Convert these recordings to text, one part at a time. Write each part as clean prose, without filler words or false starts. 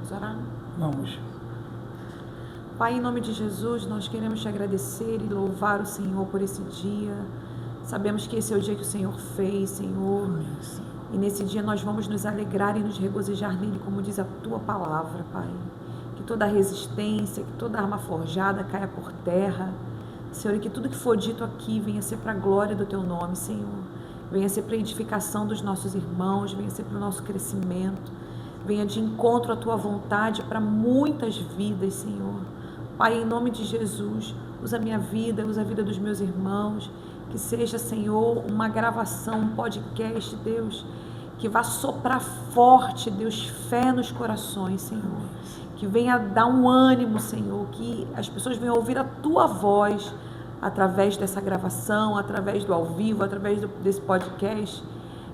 Vamos orar? Vamos. Pai, em nome de Jesus, nós queremos te agradecer e louvar o Senhor por esse dia. Sabemos que esse é o dia que o Senhor fez, Senhor. Amém. E nesse dia nós vamos nos alegrar e nos regozijar nele, como diz a tua palavra, Pai. Que toda resistência, que toda arma forjada caia por terra. Senhor, e que tudo que for dito aqui venha ser para a glória do teu nome, Senhor. Venha ser para a edificação dos nossos irmãos, venha ser para o nosso crescimento. Venha de encontro à tua vontade para muitas vidas, Senhor. Pai, em nome de Jesus, usa a minha vida, usa a vida dos meus irmãos. Que seja, Senhor, uma gravação, um podcast, Deus, que vá soprar forte, Deus, fé nos corações, Senhor. Que venha dar um ânimo, Senhor, que as pessoas venham ouvir a tua voz através dessa gravação, através do ao vivo, através desse podcast.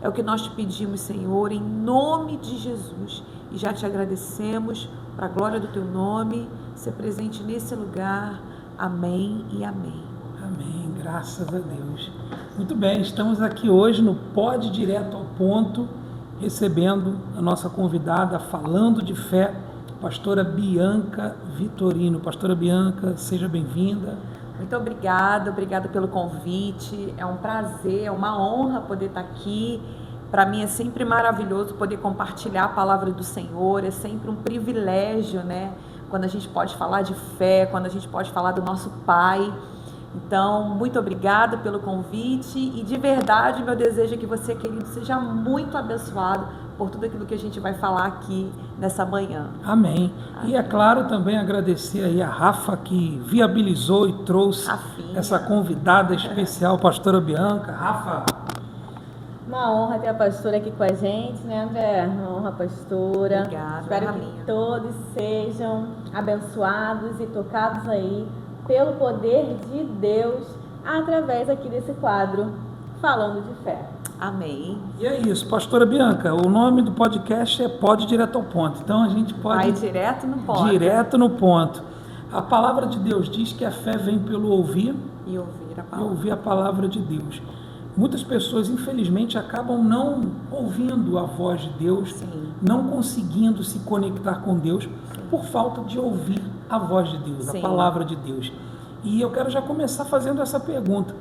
É o que nós te pedimos, Senhor, em nome de Jesus. E já te agradecemos para a glória do teu nome, ser presente nesse lugar. Amém e amém. Amém, graças a Deus. Muito bem, estamos aqui hoje no Pod Direto ao Ponto, recebendo a nossa convidada, falando de fé, pastora Bianca Vitorino. Pastora Bianca, seja bem-vinda. Muito obrigada pelo convite. É um prazer, é uma honra poder estar aqui. Para mim é sempre maravilhoso poder compartilhar a palavra do Senhor, é sempre um privilégio, né? Quando a gente pode falar de fé, quando a gente pode falar do nosso Pai. Então, muito obrigada pelo convite e de verdade meu desejo é que você, querido, seja muito abençoado por tudo aquilo que a gente vai falar aqui nessa manhã. Amém. E é claro também agradecer aí a Rafa que viabilizou e trouxe Rafinha, essa convidada especial, pastora Bianca. Rafa. Uma honra ter a pastora aqui com a gente, né, André? Uma honra, pastora. Obrigada, Espero Rafinha. que todos sejam abençoados e tocados aí pelo poder de Deus através aqui desse quadro, Falando de Fé. Amém. E é isso, pastora Bianca, o nome do podcast é Pod Direto ao Ponto, então a gente pode... Vai direto no ponto. Direto no ponto. A palavra de Deus diz que a fé vem pelo ouvir E ouvir a e palavra. ouvir a palavra de Deus. Muitas pessoas, infelizmente, acabam não ouvindo a voz de Deus, Sim. não conseguindo se conectar com Deus por falta de ouvir a voz de Deus, Sim. a palavra de Deus. E eu quero já começar fazendo essa pergunta.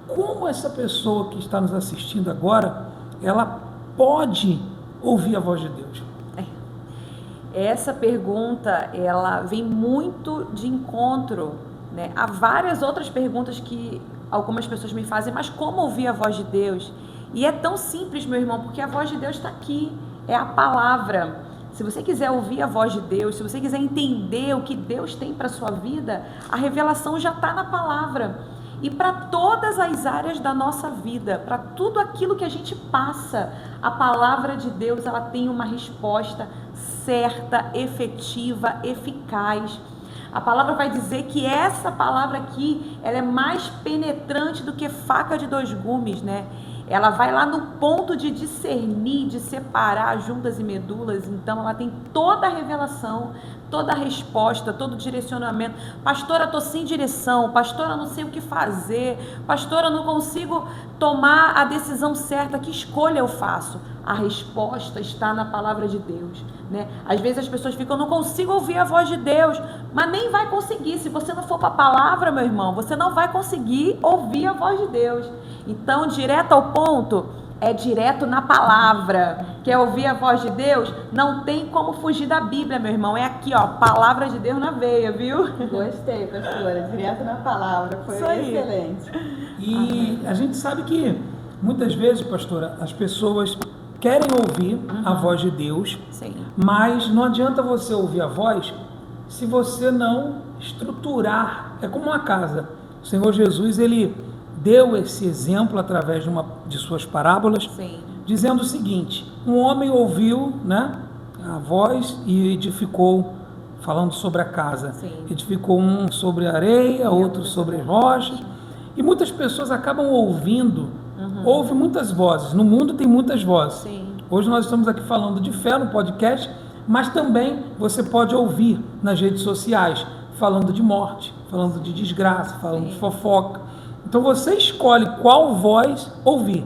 Como essa pessoa que está nos assistindo agora, ela pode ouvir a voz de Deus? Essa pergunta, ela vem muito de encontro, né? Há várias outras perguntas que algumas pessoas me fazem, mas como ouvir a voz de Deus? E é tão simples, meu irmão, porque a voz de Deus está aqui, é a palavra. Se você quiser ouvir a voz de Deus, se você quiser entender o que Deus tem para a sua vida, a revelação já está na palavra. E para todas as áreas da nossa vida, para tudo aquilo que a gente passa, a palavra de Deus, ela tem uma resposta certa, efetiva, eficaz. A palavra vai dizer que essa palavra aqui, ela é mais penetrante do que faca de dois gumes, né? Ela vai lá no ponto de discernir, de separar juntas e medulas. Então ela tem toda a revelação, toda a resposta, todo o direcionamento. Pastora, estou sem direção. Pastora, não sei o que fazer. Pastora, não consigo tomar a decisão certa. Que escolha eu faço? A resposta está na palavra de Deus, né? Às vezes as pessoas ficam, não consigo ouvir a voz de Deus, mas nem vai conseguir. Se você não for para a palavra, meu irmão, você não vai conseguir ouvir a voz de Deus. Então, direto ao ponto, é direto na palavra. Quer ouvir a voz de Deus? Não tem como fugir da Bíblia, meu irmão. É aqui, ó, palavra de Deus na veia, viu? Gostei, pastora. Direto na palavra. Foi Isso aí. excelente. E a gente sabe que muitas vezes, pastora, as pessoas querem ouvir a voz de Deus, Sim. mas não adianta você ouvir a voz se você não estruturar. É como uma casa. O Senhor Jesus, ele deu esse exemplo através de suas parábolas, Sim. dizendo o seguinte: um homem ouviu, né, a voz e edificou, falando sobre a casa. Sim. Edificou um sobre a areia, outro sobre as rochas. E muitas pessoas acabam ouvindo, ouve muitas vozes. No mundo tem muitas vozes. Sim. Hoje nós estamos aqui falando de fé no podcast, mas também você pode ouvir nas redes sociais, falando de morte, falando de desgraça, falando de fofoca. Então você escolhe qual voz ouvir.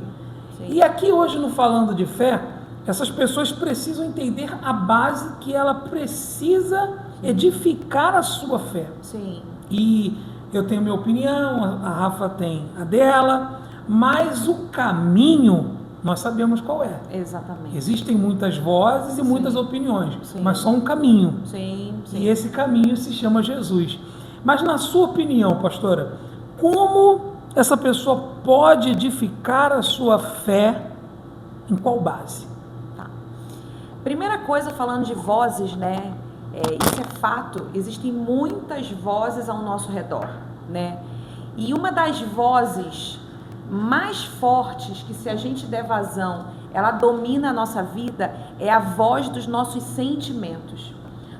Sim. E aqui hoje no Falando de Fé, essas pessoas precisam entender a base que ela precisa edificar a sua fé. Sim. E eu tenho minha opinião, a Rafa tem a dela, mas o caminho nós sabemos qual é. Exatamente. Existem muitas vozes e muitas opiniões, Sim. mas só um caminho. Sim, sim. E esse caminho se chama Jesus. Mas na sua opinião, pastora, como essa pessoa pode edificar a sua fé, em qual base? Tá. Primeira coisa, falando de vozes, né? Isso é fato, existem muitas vozes ao nosso redor, né? E uma das vozes mais fortes que, se a gente der vazão, ela domina a nossa vida, é a voz dos nossos sentimentos.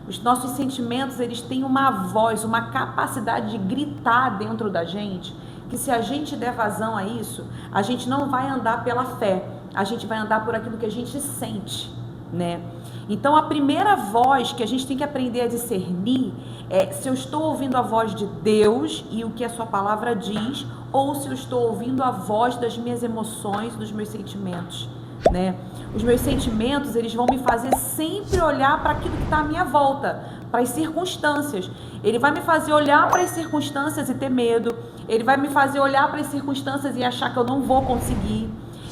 Os nossos sentimentos, eles têm uma voz, uma capacidade de gritar dentro da gente, que se a gente der vazão a isso, a gente não vai andar pela fé, a gente vai andar por aquilo que a gente sente, né? Então, a primeira voz que a gente tem que aprender a discernir é se eu estou ouvindo a voz de Deus e o que a sua palavra diz, ou se eu estou ouvindo a voz das minhas emoções, dos meus sentimentos, né? Os meus sentimentos, eles vão me fazer sempre olhar para aquilo que está à minha volta, para as circunstâncias. Ele vai me fazer olhar para as circunstâncias e ter medo. Ele vai me fazer olhar para as circunstâncias e achar que eu não vou conseguir.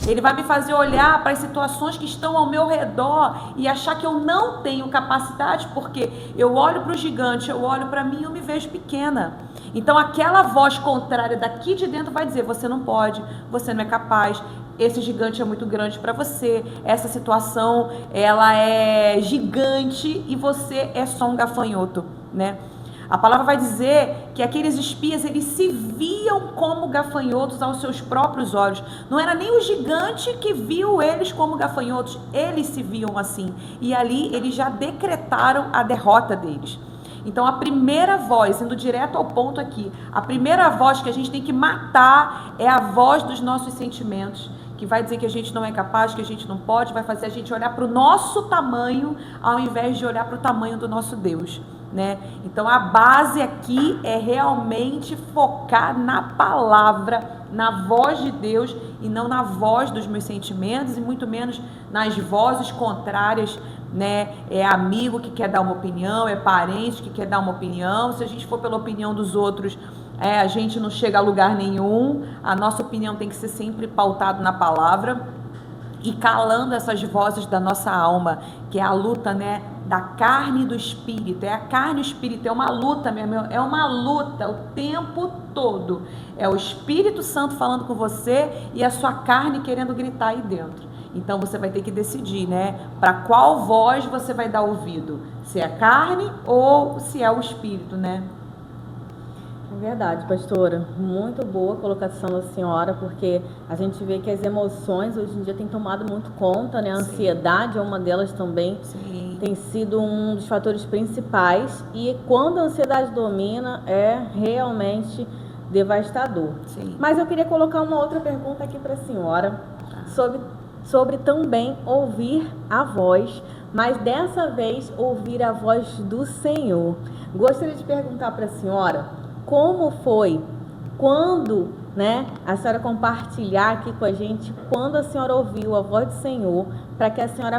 Ele vai me fazer olhar para as situações que estão ao meu redor e achar que eu não tenho capacidade, porque eu olho para o gigante, eu olho para mim e eu me vejo pequena. Então aquela voz contrária daqui de dentro vai dizer: você não pode, você não é capaz, esse gigante é muito grande para você, essa situação ela é gigante e você é só um gafanhoto, né? A palavra vai dizer que aqueles espias, eles se viam como gafanhotos aos seus próprios olhos. Não era nem o gigante que viu eles como gafanhotos, eles se viam assim. E ali eles já decretaram a derrota deles. Então a primeira voz, indo direto ao ponto aqui, a primeira voz que a gente tem que matar é a voz dos nossos sentimentos, que vai dizer que a gente não é capaz, que a gente não pode, vai fazer a gente olhar para o nosso tamanho, ao invés de olhar para o tamanho do nosso Deus, né? Então a base aqui é realmente focar na palavra, na voz de Deus, e não na voz dos meus sentimentos, e muito menos nas vozes contrárias, né? É amigo que quer dar uma opinião, é parente que quer dar uma opinião. Se a gente for pela opinião dos outros, a gente não chega a lugar nenhum. A nossa opinião tem que ser sempre pautada na palavra, e calando essas vozes da nossa alma, que é a luta, né, da carne e do espírito. É a carne e o espírito, é uma luta, meu irmão, é uma luta o tempo todo. É o Espírito Santo falando com você e a sua carne querendo gritar aí dentro. Então você vai ter que decidir, né, para qual voz você vai dar ouvido, se é a carne ou se é o espírito, né? É verdade, pastora. Muito boa a colocação da senhora, porque a gente vê que as emoções hoje em dia têm tomado muito conta, né? A ansiedade é uma delas também. Sim. Tem sido um dos fatores principais, e quando a ansiedade domina é realmente devastador. Sim. Mas eu queria colocar uma outra pergunta aqui para a senhora sobre também ouvir a voz, mas dessa vez ouvir a voz do Senhor. Gostaria de perguntar para a senhora como foi, quando, né, a senhora compartilhar aqui com a gente, quando a senhora ouviu a voz do Senhor, para que a senhora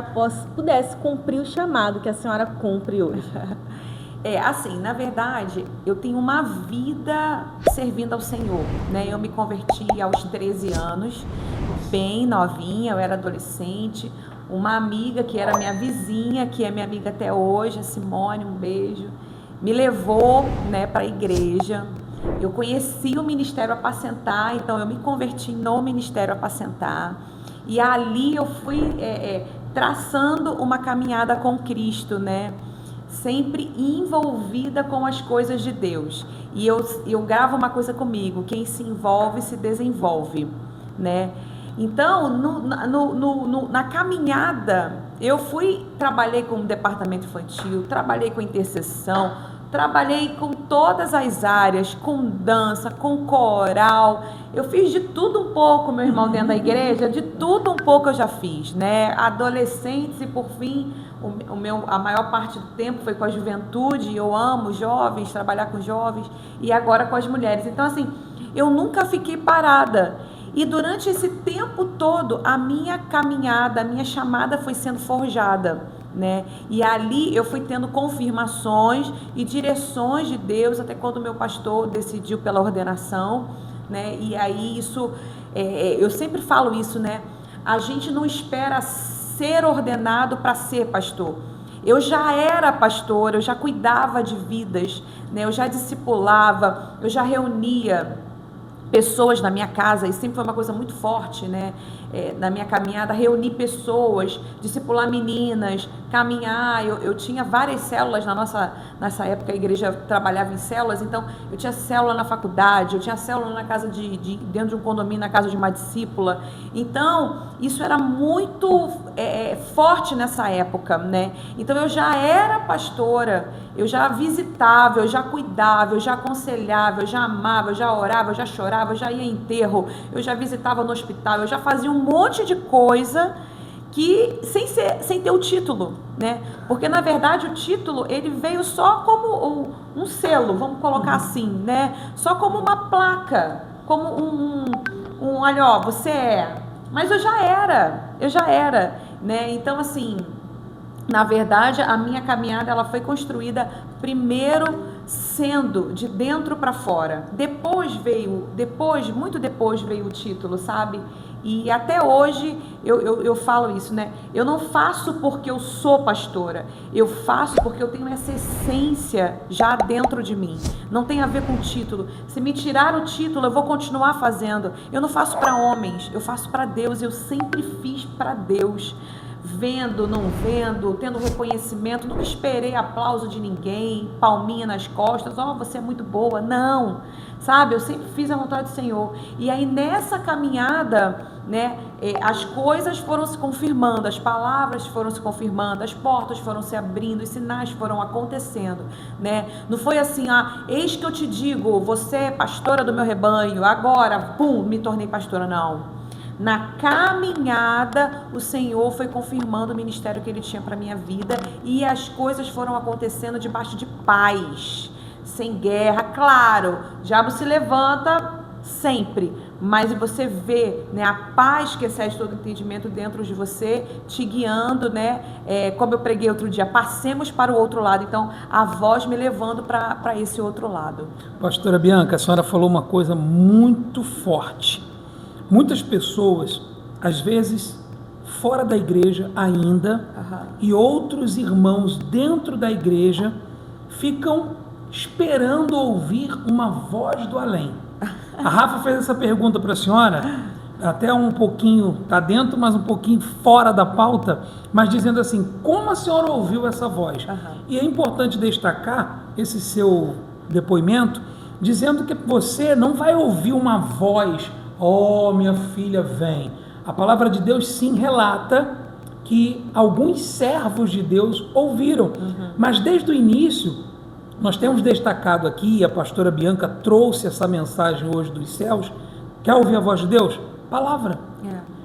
pudesse cumprir o chamado que a senhora cumpre hoje. Assim, na verdade, eu tenho uma vida servindo ao Senhor, né? Eu me converti aos 13 anos, bem novinha, eu era adolescente. Uma amiga que era minha vizinha, que é minha amiga até hoje, a Simone, um beijo, me levou, né, para a igreja. Eu conheci o Ministério Apacentar, então eu me converti no Ministério Apacentar. E ali eu fui traçando uma caminhada com Cristo, né? Sempre envolvida com as coisas de Deus. E eu gravo uma coisa comigo: quem se envolve se desenvolve, né? Então, na caminhada, eu trabalhei com o departamento infantil, trabalhei com intercessão, trabalhei com todas as áreas, com dança, com coral. Eu fiz de tudo um pouco, meu irmão, dentro da igreja, de tudo um pouco eu já fiz, né? Adolescentes, e por fim, a maior parte do tempo foi com a juventude. Eu amo jovens, trabalhar com jovens, e agora com as mulheres. Então, assim, eu nunca fiquei parada. E durante esse tempo todo, a minha caminhada, a minha chamada foi sendo forjada, né? E ali eu fui tendo confirmações e direções de Deus, até quando meu pastor decidiu pela ordenação, né? E aí isso, eu sempre falo isso, né? A gente não espera ser ordenado para ser pastor. Eu já era pastora, eu já cuidava de vidas, né? Eu já discipulava, eu já reunia pessoas na minha casa, e sempre foi uma coisa muito forte, né? Na minha caminhada, reunir pessoas, discipular meninas, caminhar. Eu tinha várias células nessa época, a igreja trabalhava em células, então eu tinha célula na faculdade, eu tinha célula na casa dentro de um condomínio, na casa de uma discípula. Então, isso era muito forte nessa época, né? Então, eu já era pastora, eu já visitava, eu já cuidava, eu já aconselhava, eu já amava, eu já orava, eu já chorava, eu já ia em enterro, eu já visitava no hospital, eu já fazia um monte de coisa que sem ter o título, né? Porque na verdade o título ele veio só como um selo, vamos colocar assim, né? Só como uma placa, como olha, ó, você é. Mas eu já era, né? Então assim, na verdade a minha caminhada ela foi construída primeiro sendo de dentro para fora. Muito depois veio o título, sabe? E até hoje eu falo isso, né? Eu não faço porque eu sou pastora, eu faço porque eu tenho essa essência já dentro de mim. Não tem a ver com o título. Se me tirar o título, eu vou continuar fazendo. Eu não faço para homens, eu faço para Deus. Eu sempre fiz para Deus. Vendo, não vendo, tendo reconhecimento, não esperei aplauso de ninguém, palminha nas costas, você é muito boa, não, sabe, eu sempre fiz a vontade do Senhor. E aí nessa caminhada, né, as coisas foram se confirmando, as palavras foram se confirmando, as portas foram se abrindo, os sinais foram acontecendo, né, não foi assim, eis que eu te digo, você é pastora do meu rebanho, agora, pum, me tornei pastora, não. Na caminhada, o Senhor foi confirmando o ministério que Ele tinha para a minha vida e as coisas foram acontecendo debaixo de paz, sem guerra. Claro, o diabo se levanta sempre, mas você vê, né, a paz que excede todo entendimento dentro de você, te guiando, né? Como eu preguei outro dia, passemos para o outro lado. Então, a voz me levando para esse outro lado. Pastora Bianca, a senhora falou uma coisa muito forte. Muitas pessoas, às vezes, fora da igreja ainda, e outros irmãos dentro da igreja, ficam esperando ouvir uma voz do além. A Rafa fez essa pergunta para a senhora, até um pouquinho, está dentro, mas um pouquinho fora da pauta, mas dizendo assim, como a senhora ouviu essa voz? E é importante destacar esse seu depoimento, dizendo que você não vai ouvir uma voz, oh, minha filha, vem. A palavra de Deus sim relata que alguns servos de Deus ouviram, mas desde o início, nós temos destacado aqui, a pastora Bianca trouxe essa mensagem hoje dos céus. Quer ouvir a voz de Deus? Palavra.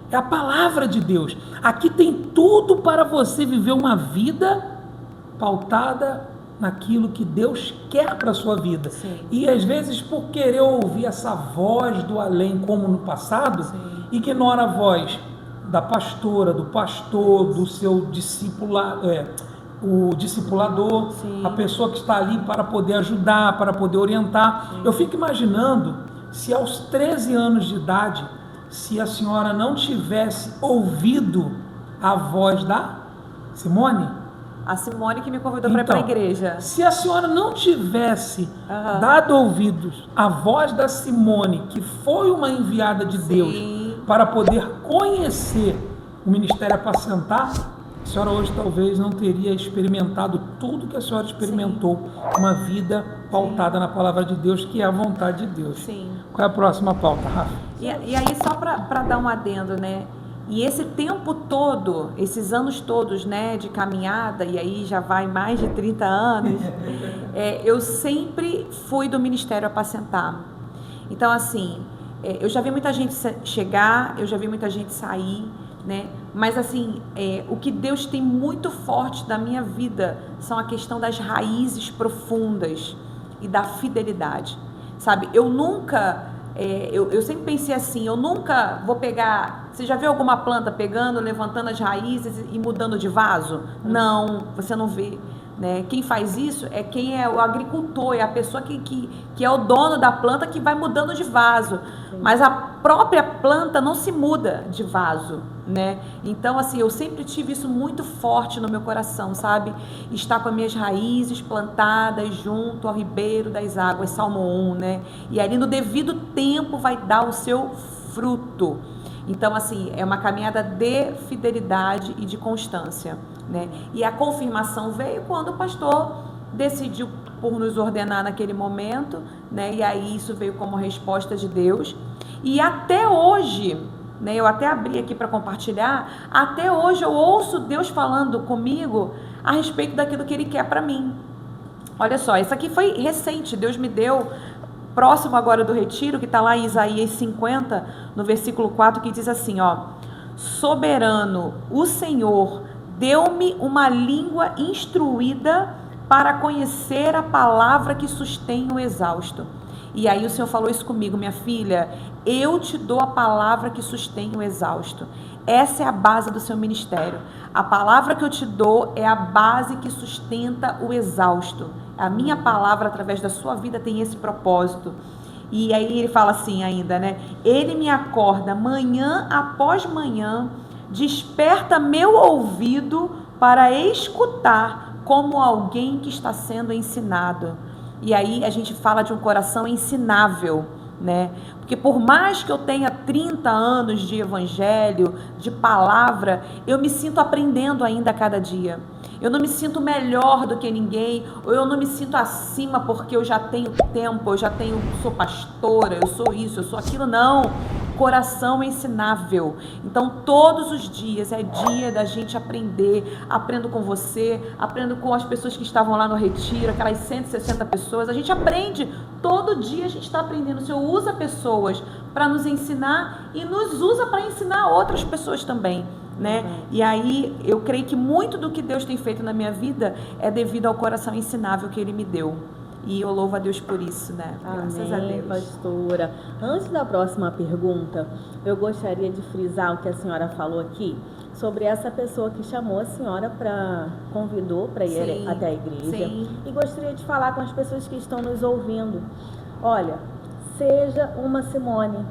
É a palavra de Deus. Aqui tem tudo para você viver uma vida pautada naquilo que Deus quer para a sua vida. Sim. E às vezes por querer ouvir essa voz do além como no passado, ignora a voz da pastora, do pastor, do seu discipulado, o discipulador, a pessoa que está ali para poder ajudar, para poder orientar. Eu fico imaginando se aos 13 anos de idade, se a senhora não tivesse ouvido a voz da Simone. A Simone que me convidou para ir para a igreja. Se a senhora não tivesse dado ouvidos à voz da Simone, que foi uma enviada de Deus para poder conhecer o Ministério Apacentar, a senhora hoje talvez não teria experimentado tudo que a senhora experimentou, uma vida pautada na palavra de Deus, que é a vontade de Deus. Sim. Qual é a próxima pauta, Rafa? E aí, só para dar um adendo, né? E esse tempo todo, esses anos todos, né, de caminhada, e aí já vai mais de 30 anos, eu sempre fui do Ministério Apacentar. Então, assim, eu já vi muita gente chegar, eu já vi muita gente sair, né? Mas assim, o que Deus tem muito forte da minha vida são a questão das raízes profundas e da fidelidade, sabe? Eu nunca eu sempre pensei assim, eu nunca vou pegar... Você já viu alguma planta pegando, levantando as raízes e mudando de vaso? Não, você não vê. Né? Quem faz isso é quem é o agricultor, é a pessoa que é o dono da planta que vai mudando de vaso. Sim. Mas a própria planta não se muda de vaso, né? Então, assim, eu sempre tive isso muito forte no meu coração, sabe? Estar com as minhas raízes plantadas junto ao ribeiro das águas, Salmo 1, né? E ali no devido tempo vai dar o seu fruto. Então, assim, é uma caminhada de fidelidade e de constância, né? E a confirmação veio quando o pastor decidiu por nos ordenar naquele momento, né? E aí isso veio como resposta de Deus. E até hoje, né? Eu até abri aqui para compartilhar, até hoje eu ouço Deus falando comigo a respeito daquilo que Ele quer para mim. Olha só, isso aqui foi recente, Deus me deu... Próximo agora do retiro, que está lá em Isaías 50, no versículo 4, que diz assim, ó: soberano, o Senhor deu-me uma língua instruída para conhecer a palavra que sustém o exausto. E aí o Senhor falou isso comigo, minha filha, eu te dou a palavra que sustém o exausto. Essa é a base do seu ministério. A palavra que eu te dou é a base que sustenta o exausto. A minha palavra, através da sua vida, tem esse propósito. E aí ele fala assim ainda, né? Ele me acorda manhã após manhã, desperta meu ouvido para escutar como alguém que está sendo ensinado. E aí a gente fala de um coração ensinável, né? Porque por mais que eu tenha 30 anos de evangelho, de palavra, eu me sinto aprendendo ainda a cada dia. Eu não me sinto melhor do que ninguém, ou eu não me sinto acima porque eu já tenho tempo, sou pastora, eu sou isso, eu sou aquilo, não. Coração ensinável. Então todos os dias é dia da gente aprender. Aprendo com você, aprendo com as pessoas que estavam lá no retiro, aquelas 160 pessoas, a gente aprende, todo dia a gente está aprendendo. O Senhor usa pessoas para nos ensinar e nos usa para ensinar outras pessoas também, né? E aí eu creio que muito do que Deus tem feito na minha vida é devido ao coração ensinável que Ele me deu. E eu louvo a Deus por isso, né? Graças a Deus. Pastora. Antes da próxima pergunta, eu gostaria de frisar o que a senhora falou aqui sobre essa pessoa que chamou a senhora convidou para ir até a igreja. Sim. E gostaria de falar com as pessoas que estão nos ouvindo. Olha, seja uma Simone.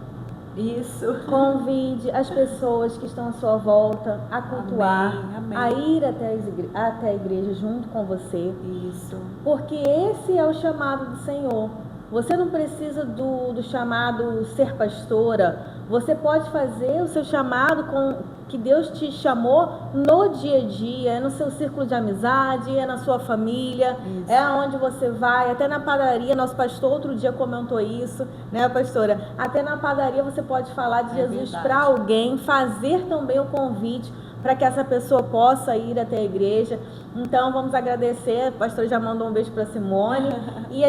Isso. Convide as pessoas que estão à sua volta a cultuar, amém, amém, a ir até a igreja junto com você. Isso. Porque esse é o chamado do Senhor. Você não precisa do chamado ser pastora. Você pode fazer o seu chamado que Deus te chamou no dia a dia, é no seu círculo de amizade, é na sua família, isso, é aonde você vai, até na padaria. Nosso pastor outro dia comentou isso, né, pastora? Até na padaria você pode falar de Jesus para alguém, fazer também o convite para que essa pessoa possa ir até a igreja. Então vamos agradecer, o pastor já mandou um beijo para Simone e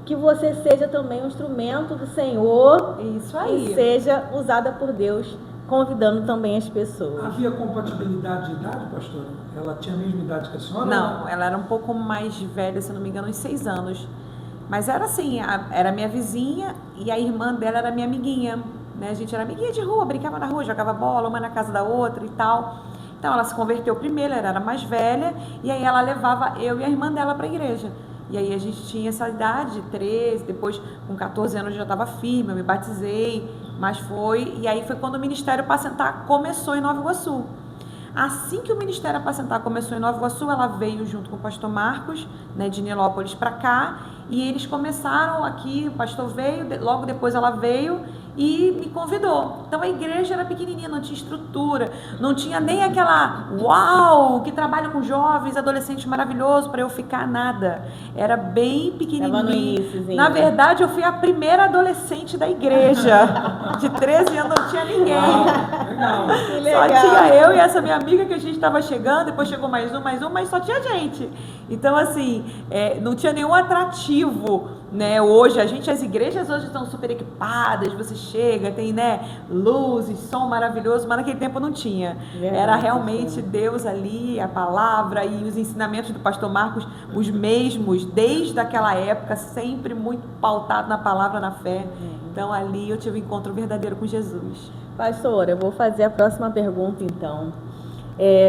que você seja também um instrumento do Senhor. Isso aí. E seja usada por Deus, convidando também as pessoas. Havia compatibilidade de idade, pastora? Ela tinha a mesma idade que a senhora? Não, ela era um pouco mais velha, se não me engano, uns 6 anos. Mas era assim, era minha vizinha e a irmã dela era minha amiguinha, né? A gente era amiguinha de rua, brincava na rua, jogava bola, uma na casa da outra e tal. Então ela se converteu primeiro, ela era mais velha, e aí ela levava eu e a irmã dela para a igreja. E aí a gente tinha essa idade de 13, depois com 14 anos eu já estava firme, eu me batizei, mas foi... E aí foi quando o Ministério Apacentar começou em Nova Iguaçu. Assim que o Ministério Apacentar começou em Nova Iguaçu, ela veio junto com o pastor Marcos, né, de Nilópolis para cá, e eles começaram aqui, o pastor veio, logo depois ela veio e me convidou. Então a igreja era pequenininha, não tinha estrutura, não tinha nem aquela uau, que trabalha com jovens, adolescentes maravilhoso para eu ficar, nada. Era bem pequenininho. Na verdade, eu fui a primeira adolescente da igreja. De 13 anos não tinha ninguém. legal. Que legal. Só tinha eu e essa minha amiga que a gente estava chegando, depois chegou mais um, mas só tinha gente. Então, assim, não tinha nenhum atrativo, né? Hoje, as igrejas hoje estão super equipadas, você chega, tem, né, luzes, som maravilhoso, mas naquele tempo não tinha. Verdade, Era realmente Deus ali, a palavra e os ensinamentos do pastor Marcos, os mesmos, desde aquela época, sempre muito pautado na palavra, na fé. Então, ali eu tive um encontro verdadeiro com Jesus. Pastora, eu vou fazer a próxima pergunta, então.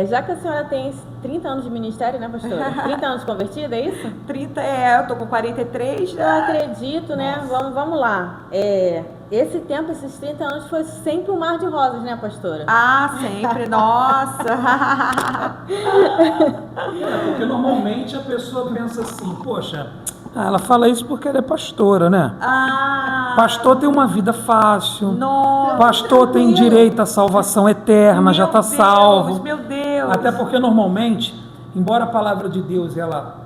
Já que a senhora tem 30 anos de ministério, né, pastora? 30 anos convertida, é isso? 30, eu tô com 43. Eu acredito, né? Vamos lá. Esse tempo, esses 30 anos, foi sempre um mar de rosas, né, pastora? Ah, sempre, nossa! Porque normalmente a pessoa pensa assim, poxa, ela fala isso porque ela é pastora, né? Pastor tem uma vida fácil. Nossa, Pastor tem direito à salvação eterna, já está salvo. Meu Deus! Até porque normalmente, embora a palavra de Deus ela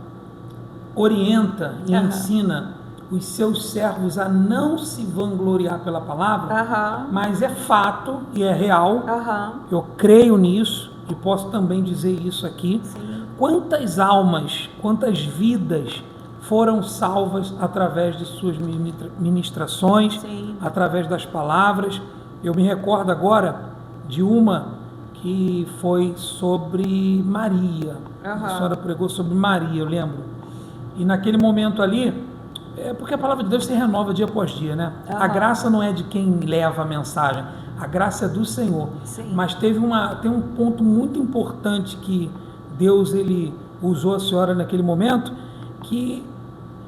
orienta e ensina os seus servos a não se vangloriar pela palavra, mas é fato e é real. Eu creio nisso e posso também dizer isso aqui. Sim. Quantas almas, quantas vidas foram salvas através de suas ministrações, através das palavras. Eu me recordo agora de uma que foi sobre Maria. A senhora pregou sobre Maria, eu lembro. E naquele momento ali, porque a palavra de Deus se renova dia após dia, né? A graça não é de quem leva a mensagem, a graça é do Senhor. Sim. Mas tem um ponto muito importante que Deus ele usou a senhora naquele momento, que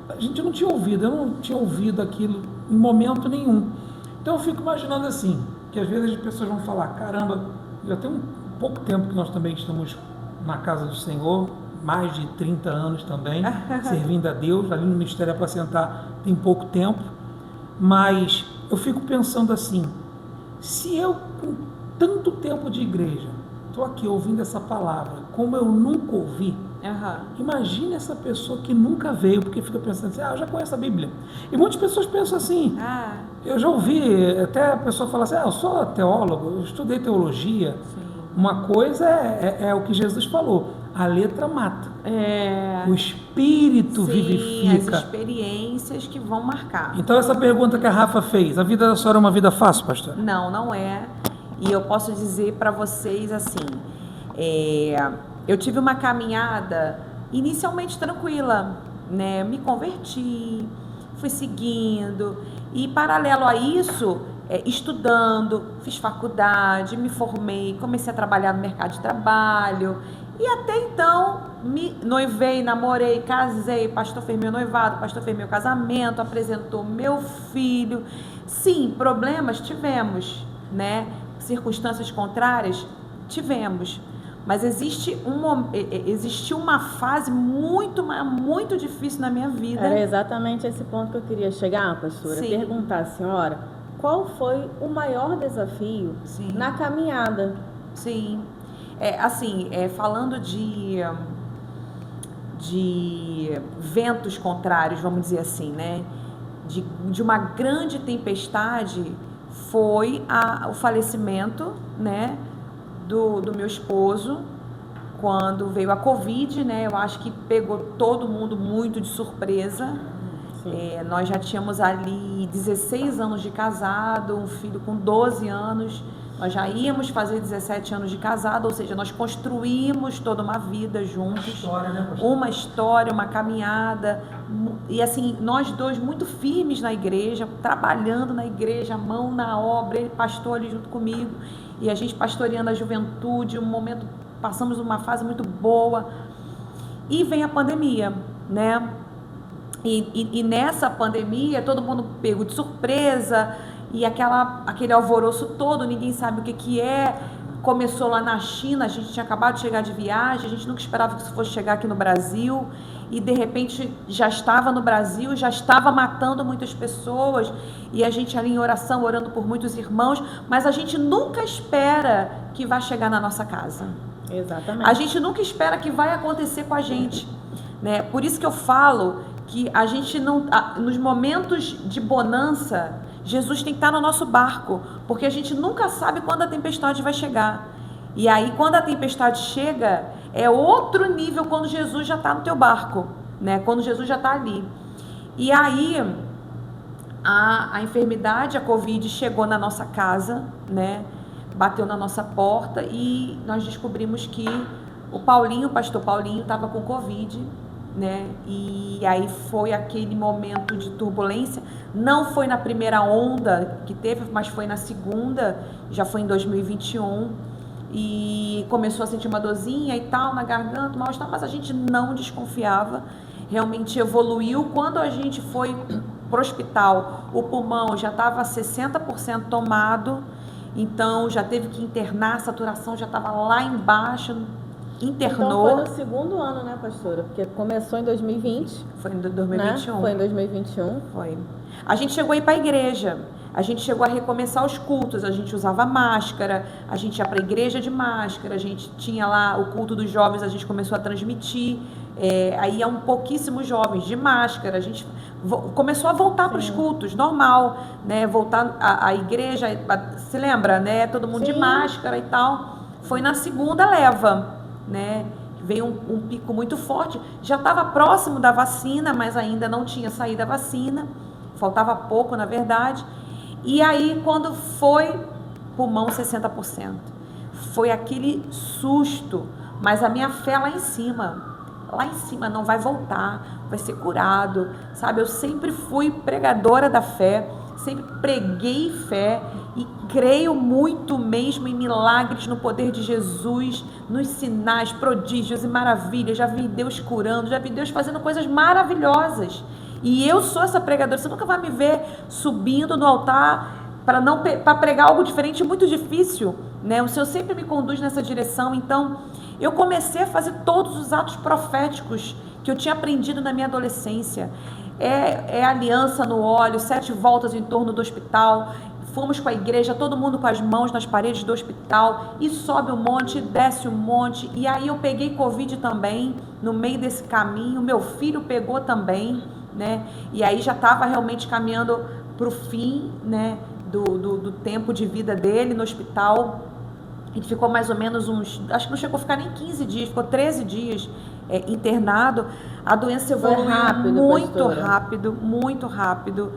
a gente não tinha ouvido, eu não tinha ouvido aquilo em momento nenhum. Então eu fico imaginando assim, que às vezes as pessoas vão falar, caramba, já tem um pouco tempo que nós também estamos na casa do Senhor, mais de 30 anos também, servindo a Deus, ali no Ministério Apacentar tem pouco tempo, mas eu fico pensando assim, se eu com tanto tempo de igreja, estou aqui ouvindo essa palavra, como eu nunca ouvi, imagine essa pessoa que nunca veio, porque fica pensando assim, eu já conheço a Bíblia. E muitas pessoas pensam assim, eu já ouvi, até a pessoa fala assim, eu sou teólogo, eu estudei teologia. Sim. Uma coisa é o que Jesus falou, a letra mata, o espírito vivifica. As experiências que vão marcar. Então essa pergunta que a Rafa fez, a vida da senhora é uma vida fácil, pastor? Não, não é. E eu posso dizer para vocês assim, eu tive uma caminhada inicialmente tranquila, né? Me converti, fui seguindo e paralelo a isso, estudando, fiz faculdade, me formei, comecei a trabalhar no mercado de trabalho e até então me noivei, namorei, casei, pastor fez meu noivado, pastor fez meu casamento, apresentou meu filho. Sim, problemas tivemos, né? Circunstâncias contrárias tivemos. Mas existiu uma fase muito difícil na minha vida. Era exatamente esse ponto que eu queria chegar, pastora. Sim. Perguntar à senhora, qual foi o maior desafio na caminhada? Sim. Falando de ventos contrários, vamos dizer assim, né? De uma grande tempestade foi o falecimento, né? Do meu esposo, quando veio a Covid, né? Eu acho que pegou todo mundo muito de surpresa. Nós já tínhamos ali 16 anos de casado, um filho com 12 anos, nós já íamos fazer 17 anos de casado, ou seja, nós construímos toda uma vida juntos, uma história, uma caminhada, e assim, nós dois muito firmes na igreja, trabalhando na igreja, mão na obra, ele pastor ali junto comigo, e a gente pastoreando a juventude, passamos uma fase muito boa, e vem a pandemia, né? E nessa pandemia, todo mundo pego de surpresa, e aquele alvoroço todo, ninguém sabe o que é. Começou lá na China, a gente tinha acabado de chegar de viagem, a gente nunca esperava que isso fosse chegar aqui no Brasil, e de repente já estava no Brasil, já estava matando muitas pessoas, e a gente ali em oração, orando por muitos irmãos, mas a gente nunca espera que vai chegar na nossa casa. Exatamente. A gente nunca espera que vai acontecer com a gente, né? Por isso que eu falo que a gente não, nos momentos de bonança, Jesus tem que estar no nosso barco, porque a gente nunca sabe quando a tempestade vai chegar. E aí, quando a tempestade chega, é outro nível quando Jesus já está no teu barco, né? Quando Jesus já está ali. E aí, a enfermidade, a Covid, chegou na nossa casa, né? Bateu na nossa porta e nós descobrimos que o pastor Paulinho, estava com Covid, né? E aí foi aquele momento de turbulência. Não foi na primeira onda que teve, mas foi na segunda, já foi em 2021. E começou a sentir uma dorzinha e tal na garganta, mal-estar, mas a gente não desconfiava. Realmente evoluiu. Quando a gente foi pro hospital, o pulmão já estava 60% tomado, então já teve que internar, a saturação já estava lá embaixo, internou. Então foi no segundo ano, né, pastora? Porque começou em 2020. Foi em 2021. Né? Foi em 2021. Foi. A gente chegou a ir para a igreja, a gente chegou a recomeçar os cultos, a gente usava máscara, a gente ia para a igreja de máscara, a gente tinha lá o culto dos jovens, a gente começou a transmitir, aí iam pouquíssimos jovens de máscara, a gente começou a voltar para os cultos, normal, né? Voltar à igreja, se lembra, né? Todo mundo de máscara e tal. Foi na segunda leva, né? Veio um pico muito forte, já estava próximo da vacina, mas ainda não tinha saído a vacina, faltava pouco, na verdade. E aí, quando foi pulmão 60%, foi aquele susto, mas a minha fé lá em cima, não vai voltar, vai ser curado, sabe? Eu sempre fui pregadora da fé, sempre preguei fé e creio muito mesmo em milagres no poder de Jesus, nos sinais, prodígios e maravilhas. Já vi Deus curando, já vi Deus fazendo coisas maravilhosas. E eu sou essa pregadora. Você nunca vai me ver subindo no altar para pregar algo diferente, muito difícil, né? O Senhor sempre me conduz nessa direção. Então, eu comecei a fazer todos os atos proféticos que eu tinha aprendido na minha adolescência. É aliança no óleo, 7 voltas em torno do hospital. Fomos com a igreja, todo mundo com as mãos nas paredes do hospital, e sobe um monte, desce um monte. E aí eu peguei Covid também, no meio desse caminho. Meu filho pegou também, né? E aí já estava realmente caminhando para o fim, né? Do tempo de vida dele no hospital. Ele ficou mais ou menos acho que não chegou a ficar nem 15 dias, ficou 13 dias internado. A doença evoluiu muito rápido.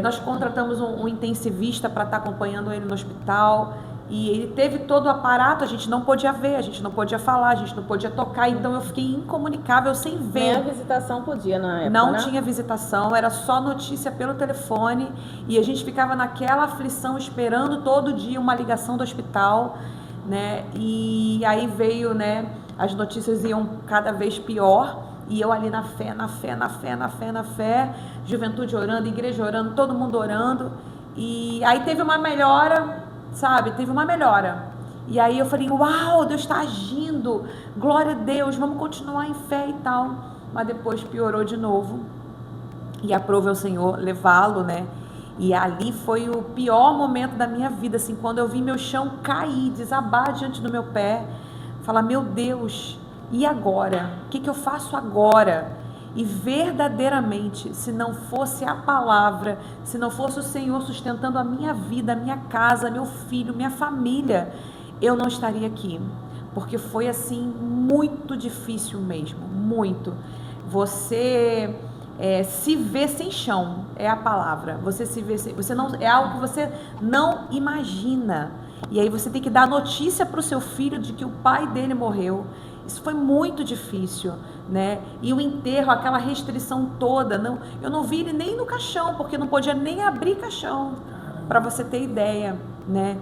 Nós contratamos um intensivista para estar acompanhando ele no hospital, e ele teve todo o aparato, a gente não podia ver, a gente não podia falar, a gente não podia tocar, então eu fiquei incomunicável sem ver. Nem a visitação podia na época, não, né? Tinha visitação, era só notícia pelo telefone, e a gente ficava naquela aflição esperando todo dia uma ligação do hospital, né? E aí veio, né? As notícias iam cada vez pior, e eu ali na fé, juventude orando, igreja orando, todo mundo orando. E aí teve uma melhora, sabe? E aí eu falei, uau, Deus está agindo, glória a Deus, vamos continuar em fé e tal. Mas depois piorou de novo, e aprove ao Senhor levá-lo, né? E ali foi o pior momento da minha vida, assim, quando eu vi meu chão cair, desabar diante do meu pé, falar, meu Deus, e agora? O que eu faço agora? E verdadeiramente, se não fosse a palavra, se não fosse o Senhor sustentando a minha vida, a minha casa, meu filho, minha família, eu não estaria aqui. Porque foi assim, muito difícil mesmo, muito. Você se vê sem chão, é a palavra. Você se vê você não, é algo que você não imagina. E aí você tem que dar notícia para o seu filho de que o pai dele morreu. Isso foi muito difícil, né? E o enterro, aquela restrição toda, eu não vi ele nem no caixão, porque não podia nem abrir caixão, para você ter ideia, né?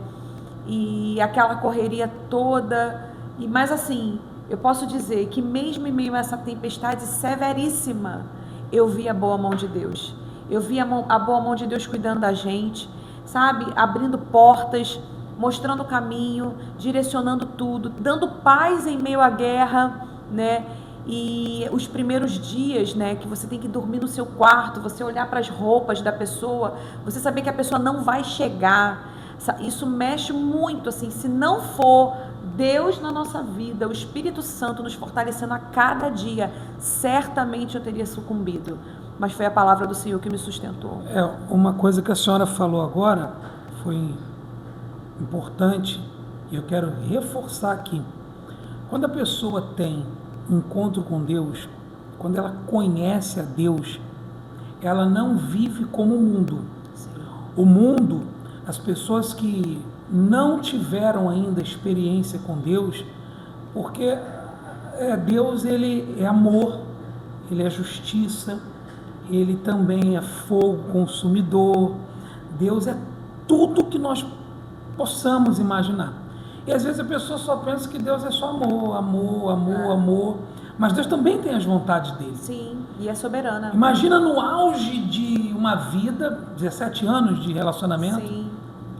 E aquela correria toda. Mas assim, eu posso dizer que mesmo em meio a essa tempestade severíssima, eu vi a boa mão de Deus. Eu vi a boa mão de Deus cuidando da gente, sabe? Abrindo portas, mostrando o caminho, direcionando tudo, dando paz em meio à guerra, né? E os primeiros dias, né, que você tem que dormir no seu quarto, você olhar para as roupas da pessoa, você saber que a pessoa não vai chegar, isso mexe muito, assim, se não for Deus na nossa vida, o Espírito Santo nos fortalecendo a cada dia, certamente eu teria sucumbido, mas foi a palavra do Senhor que me sustentou. Uma coisa que a senhora falou agora foi importante e eu quero reforçar aqui. Quando a pessoa tem um encontro com Deus, quando ela conhece a Deus, ela não vive como o mundo. Sim. O mundo, as pessoas que não tiveram ainda experiência com Deus, porque Deus, ele é amor, ele é justiça, ele também é fogo consumidor. Deus é tudo que nós possamos imaginar. E às vezes a pessoa só pensa que Deus é só amor, amor, amor, amor. Mas Deus também tem as vontades dele. Sim, e é soberana. Imagina no auge de uma vida, 17 anos de relacionamento, Sim.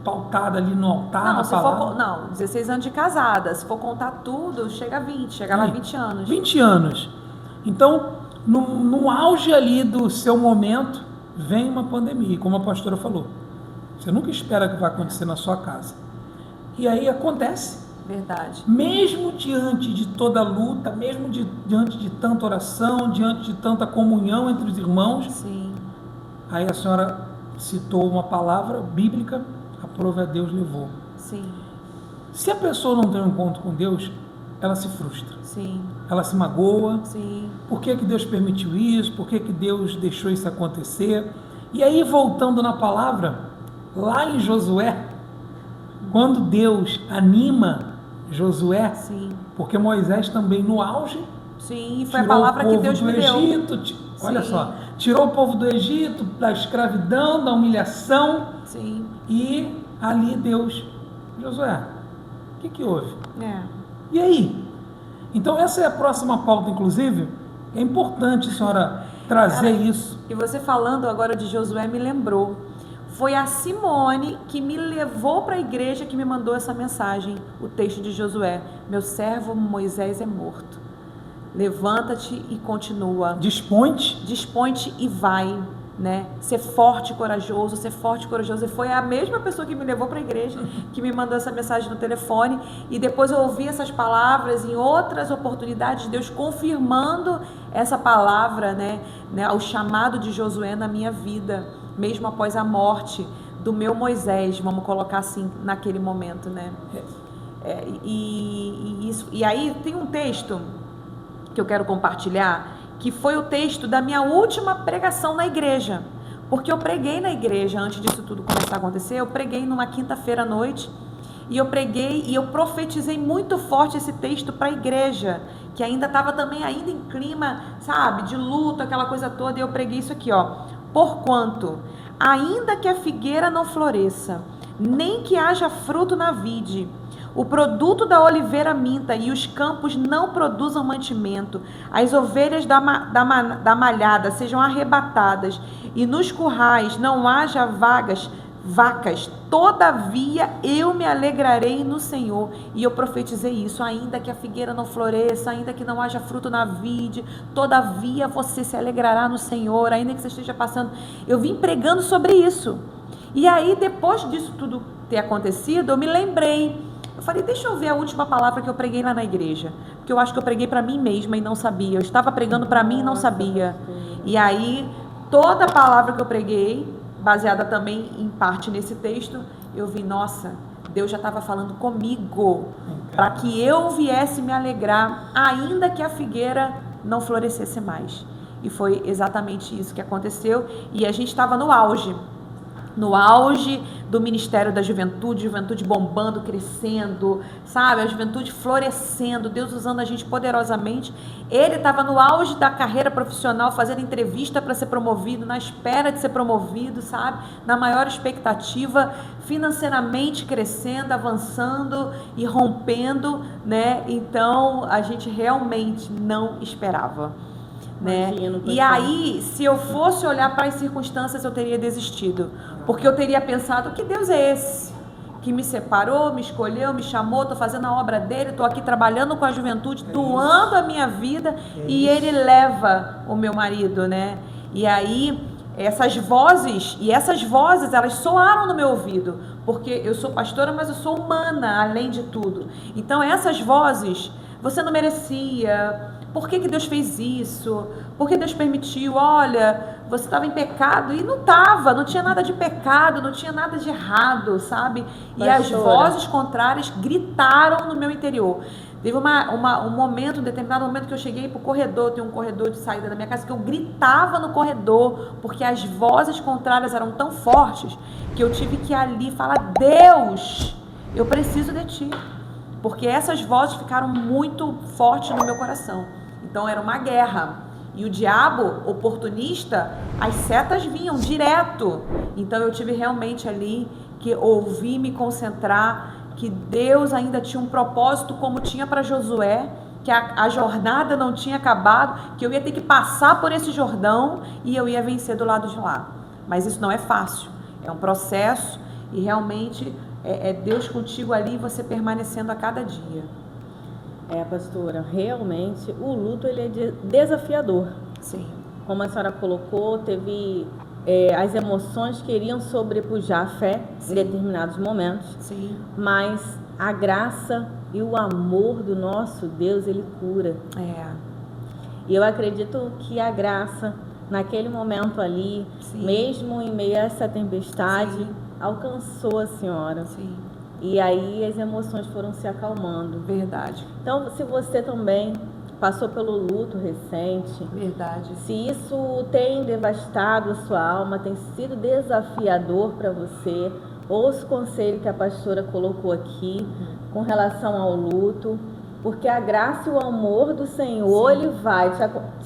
pautada ali no altar, Não, na se palavra. for, não, 16 anos de casada. Se for contar tudo, chega a 20, chegava a 20 anos. 20 anos. Então, no auge ali do seu momento, vem uma pandemia, como a pastora falou. Você nunca espera que vai acontecer na sua casa. E aí acontece. Verdade. Mesmo diante de toda a luta, mesmo diante de tanta oração, diante de tanta comunhão entre os irmãos, Sim. aí a senhora citou uma palavra bíblica, aprove a Deus levou. Sim. Se a pessoa não tem um encontro com Deus, ela se frustra, Sim. ela se magoa. Sim. Por que Deus permitiu isso? Por que Deus deixou isso acontecer? E aí, voltando na palavra, lá em Josué, quando Deus anima Josué, Sim. porque Moisés também no auge, Sim, foi a palavra que Deus me deu. Egito, olha Sim. só, tirou o povo do Egito, da escravidão, da humilhação, Sim. e ali Deus, Josué, o que houve? É. E aí? Então essa é a próxima pauta, inclusive, é importante a senhora trazer isso. E você falando agora de Josué me lembrou. Foi a Simone que me levou para a igreja que me mandou essa mensagem, o texto de Josué. Meu servo Moisés é morto. Levanta-te e continua. Dispõe-te e vai, né? Ser forte e corajoso, ser forte e corajoso. E foi a mesma pessoa que me levou para a igreja, que me mandou essa mensagem no telefone. E depois eu ouvi essas palavras em outras oportunidades, Deus confirmando essa palavra, né? O chamado de Josué na minha vida, mesmo após a morte do meu Moisés, vamos colocar assim, naquele momento, né? E aí tem um texto que eu quero compartilhar, que foi o texto da minha última pregação na igreja, porque eu preguei na igreja antes disso tudo começar a acontecer. Eu preguei numa quinta-feira à noite, e eu preguei e eu profetizei muito forte esse texto para a igreja, que ainda estava também ainda em clima, sabe, de luto, aquela coisa toda, e eu preguei isso aqui, ó: porquanto, ainda que a figueira não floresça, nem que haja fruto na vide, o produto da oliveira minta e os campos não produzam mantimento, as ovelhas da malhada sejam arrebatadas e nos currais não haja vacas, todavia eu me alegrarei no Senhor. E eu profetizei isso: ainda que a figueira não floresça, ainda que não haja fruto na vide, todavia você se alegrará no Senhor, ainda que você esteja passando. Eu vim pregando sobre isso. E aí, depois disso tudo ter acontecido, eu me lembrei. Eu falei, deixa eu ver a última palavra que eu preguei lá na igreja, porque eu acho que eu preguei para mim mesma e não sabia. Eu estava pregando para mim e não sabia. E aí, toda a palavra que eu preguei, baseada também em parte nesse texto, eu vi, nossa, Deus já estava falando comigo, para que eu viesse me alegrar, ainda que a figueira não florescesse mais. E foi exatamente isso que aconteceu. E a gente estava no auge do Ministério da Juventude bombando, crescendo, sabe? A juventude florescendo, Deus usando a gente poderosamente. Ele estava no auge da carreira profissional, fazendo entrevista para ser promovido, na espera de ser promovido, sabe? Na maior expectativa, financeiramente crescendo, avançando e rompendo, né? Então, a gente realmente não esperava. Né? E aí, se eu fosse olhar para as circunstâncias, eu teria desistido, porque eu teria pensado: que Deus é esse que me separou, me escolheu, me chamou, estou fazendo a obra dele, estou aqui trabalhando com a juventude, doando a minha vida, e ele leva o meu marido, né? E aí essas vozes, elas soaram no meu ouvido, porque eu sou pastora, mas eu sou humana além de tudo. Então essas vozes: você não merecia, por que Deus fez isso? Por que Deus permitiu? Olha, você estava em pecado. E não estava, não tinha nada de pecado, não tinha nada de errado, sabe? E as vozes contrárias gritaram no meu interior. Teve um momento, um determinado momento que eu cheguei pro corredor, tem um corredor de saída da minha casa, que eu gritava no corredor, porque as vozes contrárias eram tão fortes, que eu tive que ir ali falar, Deus, eu preciso de ti. Porque essas vozes ficaram muito fortes no meu coração. Então era uma guerra. E o diabo, oportunista, as setas vinham direto. Então eu tive realmente ali que ouvir, me concentrar, que Deus ainda tinha um propósito como tinha para Josué, que a jornada não tinha acabado, que eu ia ter que passar por esse Jordão e eu ia vencer do lado de lá. Mas isso não é fácil, é um processo e realmente é Deus contigo ali, você permanecendo a cada dia. Pastora, realmente o luto ele é desafiador. Sim. Como a senhora colocou, teve as emoções queriam sobrepujar a fé em determinados momentos. Sim. Mas a graça e o amor do nosso Deus, ele cura. E eu acredito que a graça, naquele momento ali, Sim. mesmo em meio a essa tempestade, Sim. alcançou a senhora. Sim. E aí as emoções foram se acalmando. Verdade. Então, se você também passou pelo luto recente, Verdade. se isso tem devastado a sua alma, tem sido desafiador para você, ouça o conselho que a pastora colocou aqui com relação ao luto, porque a graça e o amor do Senhor, Sim. ele vai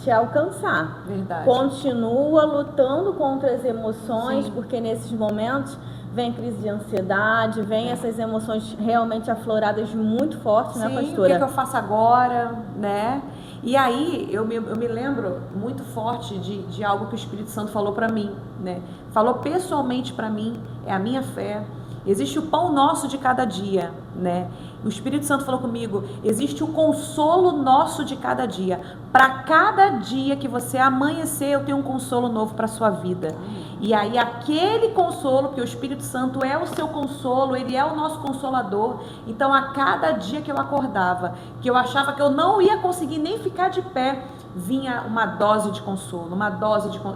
te alcançar. Verdade. Continua lutando contra as emoções, Sim. porque nesses momentos vem crise de ansiedade, vem essas emoções realmente afloradas muito fortes, Sim, né, o pastora? que eu faço agora, né? E aí eu me lembro muito forte de algo que o Espírito Santo falou para mim, né? Falou pessoalmente para mim, é a minha fé. Existe o pão nosso de cada dia, né? O Espírito Santo falou comigo, existe o consolo nosso de cada dia. Para cada dia que você amanhecer, eu tenho um consolo novo para sua vida. E aí aquele consolo, porque o Espírito Santo é o seu consolo, ele é o nosso consolador. Então a cada dia que eu acordava, que eu achava que eu não ia conseguir nem ficar de pé, vinha uma dose de consolo,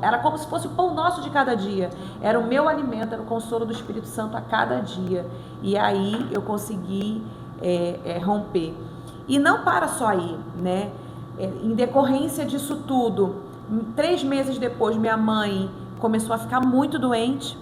era como se fosse o pão nosso de cada dia, era o meu alimento, era o consolo do Espírito Santo a cada dia. E aí eu consegui romper. E não para só aí, né? Em decorrência disso tudo, 3 meses depois, minha mãe começou a ficar muito doente.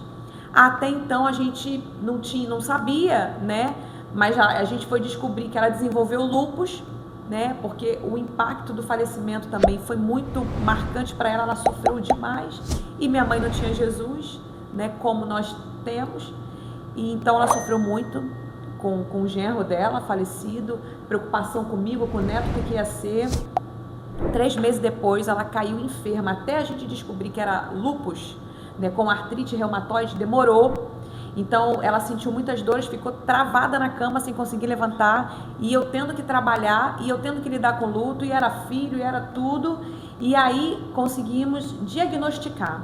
Até então a gente não sabia, né? Mas a gente foi descobrir que ela desenvolveu lúpus, né? Porque o impacto do falecimento também foi muito marcante para ela sofreu demais. E minha mãe não tinha Jesus, né? Como nós temos. E então ela sofreu muito com o genro dela, falecido, preocupação comigo, com o neto, o que ia ser. 3 meses depois, ela caiu enferma, até a gente descobrir que era lúpus, né, com artrite reumatoide, demorou. Então, ela sentiu muitas dores, ficou travada na cama, sem conseguir levantar, e eu tendo que trabalhar, e eu tendo que lidar com luto, e era filho, e era tudo, e aí conseguimos diagnosticar.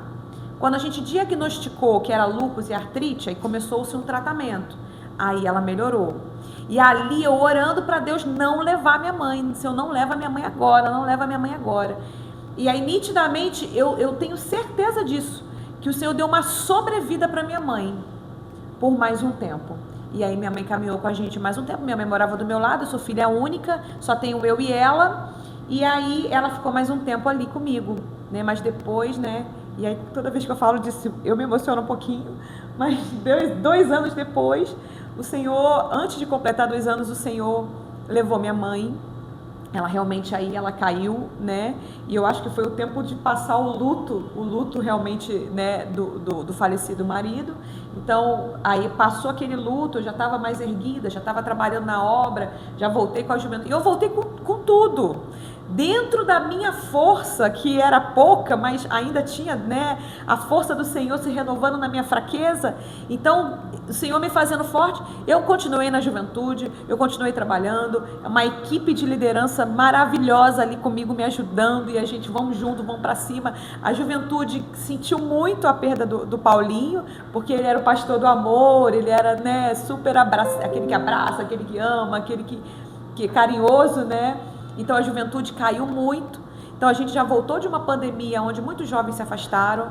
Quando a gente diagnosticou que era lúpus e artrite, aí começou-se um tratamento. Aí ela melhorou. E ali eu orando para Deus não levar minha mãe. Se eu não levo a minha mãe agora, não leva a minha mãe agora. E aí nitidamente eu tenho certeza disso, que o Senhor deu uma sobrevida para minha mãe por mais um tempo. E aí minha mãe caminhou com a gente mais um tempo. Minha mãe morava do meu lado, eu sou filha única, só tenho eu e ela. E aí ela ficou mais um tempo ali comigo, né? Mas depois, né? E aí toda vez que eu falo disso, eu me emociono um pouquinho. Mas 2 anos depois, o Senhor, antes de completar 2 anos, o Senhor levou minha mãe. Ela realmente aí, ela caiu, né? E eu acho que foi o tempo de passar o luto realmente, né, do falecido marido. Então, aí passou aquele luto, eu já estava mais erguida, já estava trabalhando na obra, já voltei com a juventude. E eu voltei com tudo. Dentro da minha força, que era pouca, mas ainda tinha, né, a força do Senhor se renovando na minha fraqueza. Então, o Senhor me fazendo forte, eu continuei na juventude, eu continuei trabalhando, uma equipe de liderança maravilhosa ali comigo me ajudando, e a gente vamos junto, vamos para cima. A juventude sentiu muito a perda do Paulinho, porque ele era o pastor do amor, ele era, né, super aquele que abraça, aquele que ama, aquele que é carinhoso, né? então a juventude caiu muito. Então a gente já voltou de uma pandemia onde muitos jovens se afastaram.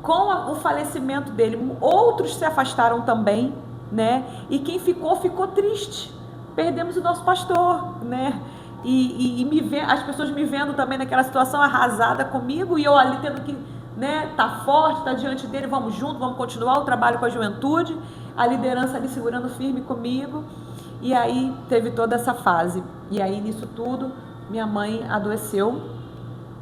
Com o falecimento dele, outros se afastaram também, né? E quem ficou triste. Perdemos o nosso pastor, né? As pessoas me vendo também naquela situação arrasada comigo, e eu ali tendo que, né, tá forte, tá diante dele, vamos junto, vamos continuar o trabalho com a juventude, a liderança ali segurando firme comigo. E aí teve toda essa fase. E aí nisso tudo, minha mãe adoeceu,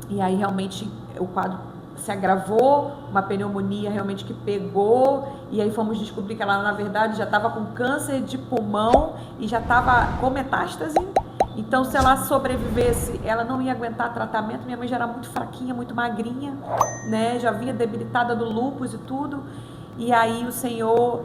e aí realmente o quadro se agravou, uma pneumonia realmente que pegou, e aí fomos descobrir que ela na verdade já estava com câncer de pulmão e já estava com metástase. Então se ela sobrevivesse, ela não ia aguentar tratamento. Minha mãe já era muito fraquinha, muito magrinha, né? Já vinha debilitada do lúpus e tudo. E aí o Senhor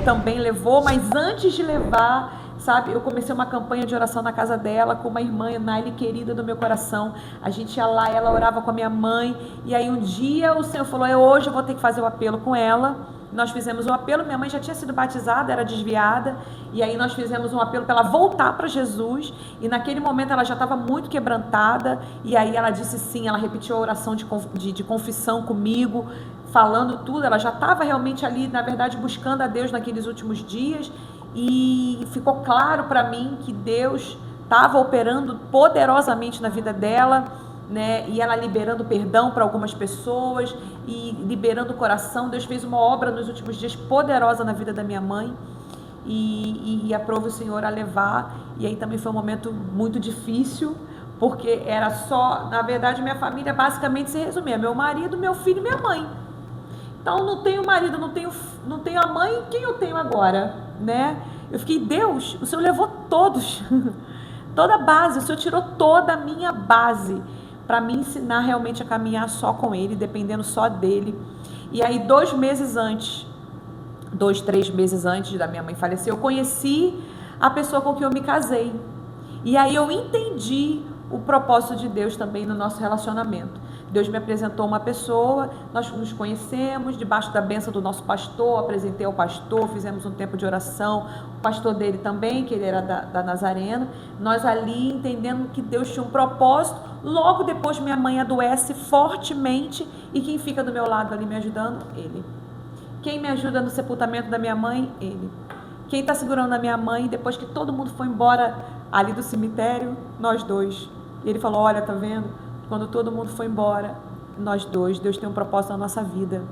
também levou, mas antes de levar, sabe, eu comecei uma campanha de oração na casa dela com uma irmã, Naile, querida do meu coração. A gente ia lá, ela orava com a minha mãe, e aí um dia o Senhor falou, hoje eu vou ter que fazer o apelo com ela. Nós fizemos um apelo, minha mãe já tinha sido batizada, era desviada, e aí nós fizemos um apelo para ela voltar para Jesus, e naquele momento ela já estava muito quebrantada, e aí ela disse sim, ela repetiu a oração de confissão comigo, falando tudo. Ela já estava realmente ali, na verdade, buscando a Deus naqueles últimos dias, e ficou claro para mim que Deus estava operando poderosamente na vida dela, né? E ela liberando perdão para algumas pessoas e liberando o coração. Deus fez uma obra nos últimos dias poderosa na vida da minha mãe, e aprove o Senhor a levar. E aí também foi um momento muito difícil, porque era só, na verdade, minha família basicamente se resumia: meu marido, meu filho e minha mãe. Então não tenho marido, não tenho a mãe, quem eu tenho agora, né? Eu fiquei, Deus, o Senhor levou todos, toda a base, o Senhor tirou toda a minha base para me ensinar realmente a caminhar só com Ele, dependendo só dEle. E aí 2 meses antes, 2, 3 meses antes da minha mãe falecer, eu conheci a pessoa com quem eu me casei. E aí eu entendi o propósito de Deus também no nosso relacionamento. Deus me apresentou uma pessoa, nós nos conhecemos, debaixo da bênção do nosso pastor, apresentei ao pastor, fizemos um tempo de oração, o pastor dele também, que ele era da Nazareno, nós ali entendendo que Deus tinha um propósito. Logo depois minha mãe adoece fortemente, e quem fica do meu lado ali me ajudando? Ele. Quem me ajuda no sepultamento da minha mãe? Ele. Quem está segurando a minha mãe, depois que todo mundo foi embora ali do cemitério? Nós dois. E ele falou, olha, tá vendo? Quando todo mundo foi embora, nós dois, Deus tem um propósito na nossa vida.